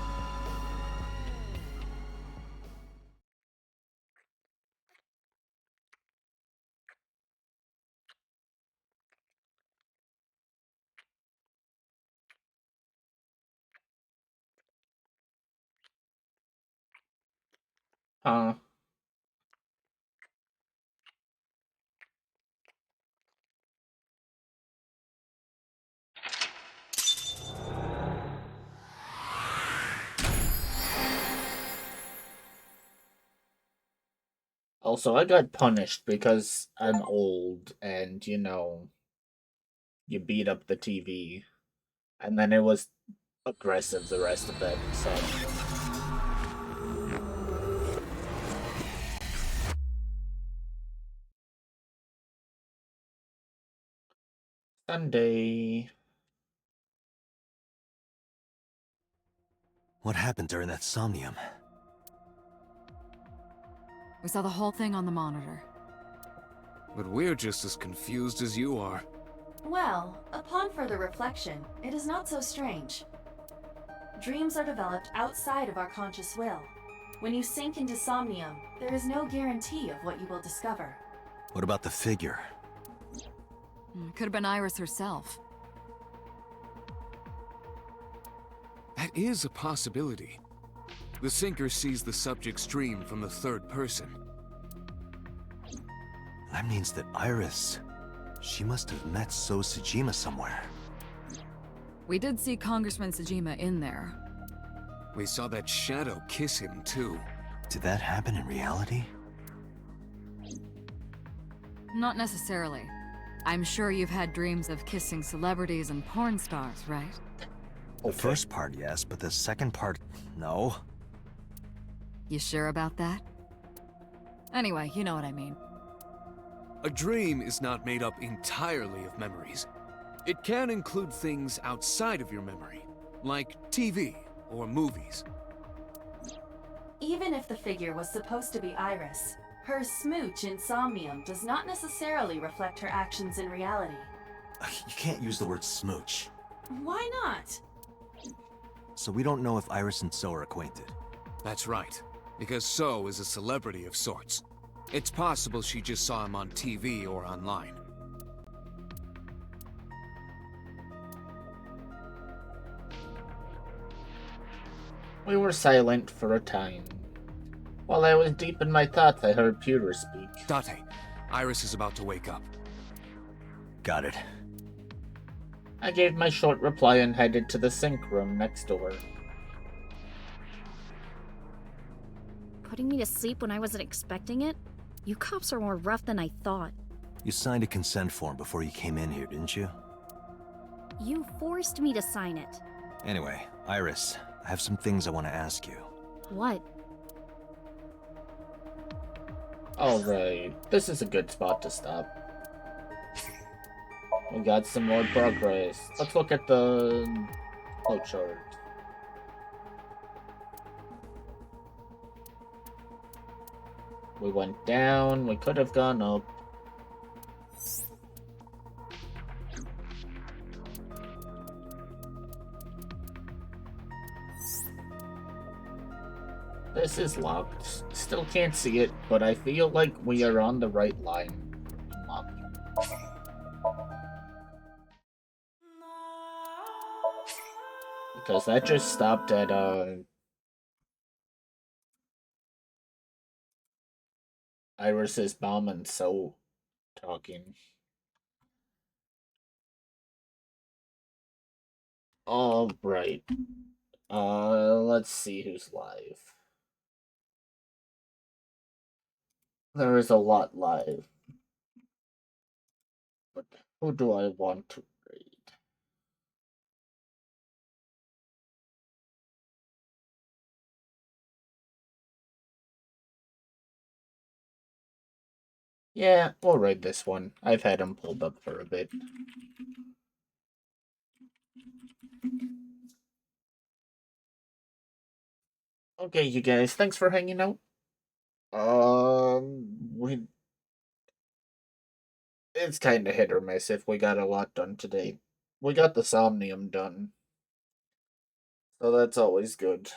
Also, I got punished because I'm old and, you know, you beat up the TV. And then it was aggressive the rest of it, so. Sunday.
What happened during that Somnium?
We saw the whole thing on the monitor.
But we're just as confused as you are.
Well, upon further reflection, it is not so strange. Dreams are developed outside of our conscious will. When you sink into Somnium, there is no guarantee of what you will discover.
What about the figure?
Could have been Iris herself.
That is a possibility. The sinker sees the subject's dream from the third person.
That means that Iris... she must have met So Sejima somewhere.
We did see Congressman Sejima in there.
We saw that shadow kiss him, too.
Did that happen in reality?
Not necessarily. I'm sure you've had dreams of kissing celebrities and porn stars, right?
The first part, yes, but the second part, no.
You sure about that? Anyway, you know what I mean.
A dream is not made up entirely of memories. It can include things outside of your memory, like TV or movies.
Even if the figure was supposed to be Iris, her smooch in Somnium does not necessarily reflect her actions in reality.
You can't use the word smooch.
Why not?
So we don't know if Iris and So are acquainted.
That's right, because So is a celebrity of sorts. It's possible she just saw him on TV or online.
We were silent for a time. While I was deep in my thoughts, I heard Pewter speak.
Date, Iris is about to wake up.
Got it.
I gave my short reply and headed to the sink room next door.
Putting me to sleep when I wasn't expecting it? You cops are more rough than I thought.
You signed a consent form before you came in here, didn't you?
You forced me to sign it.
Anyway, Iris, I have some things I want to ask you.
What?
Alright, this is a good spot to stop. We got some more progress. Let's look at the flowchart. We went down, we could have gone up. This is locked. Still can't see it, but I feel like we are on the right line. Because that just stopped at, Iris's mom and So talking. Alright. Let's see who's live. There is a lot live. But who do I want to read? Yeah, we'll raid this one. I've had him pulled up for a bit. Okay, you guys, thanks for hanging out. It's kind of hit or miss if we got a lot done today. We got the Somnium done. So that's always good.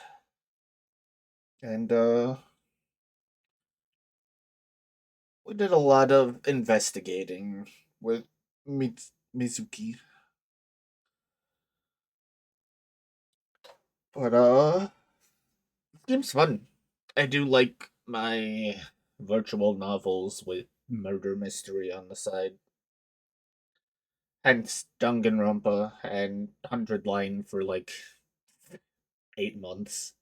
And, we did a lot of investigating with Mizuki. But, this game's fun. I do like my virtual novels with murder mystery on the side. Hence Danganronpa and 100 Line for like 8 months.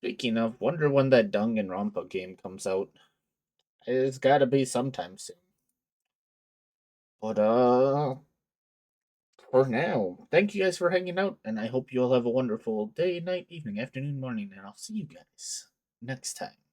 Speaking of, wonder when that Danganronpa game comes out. It's gotta be sometime soon. But, for now, thank you guys for hanging out, and I hope you all have a wonderful day, night, evening, afternoon, morning, and I'll see you guys next time.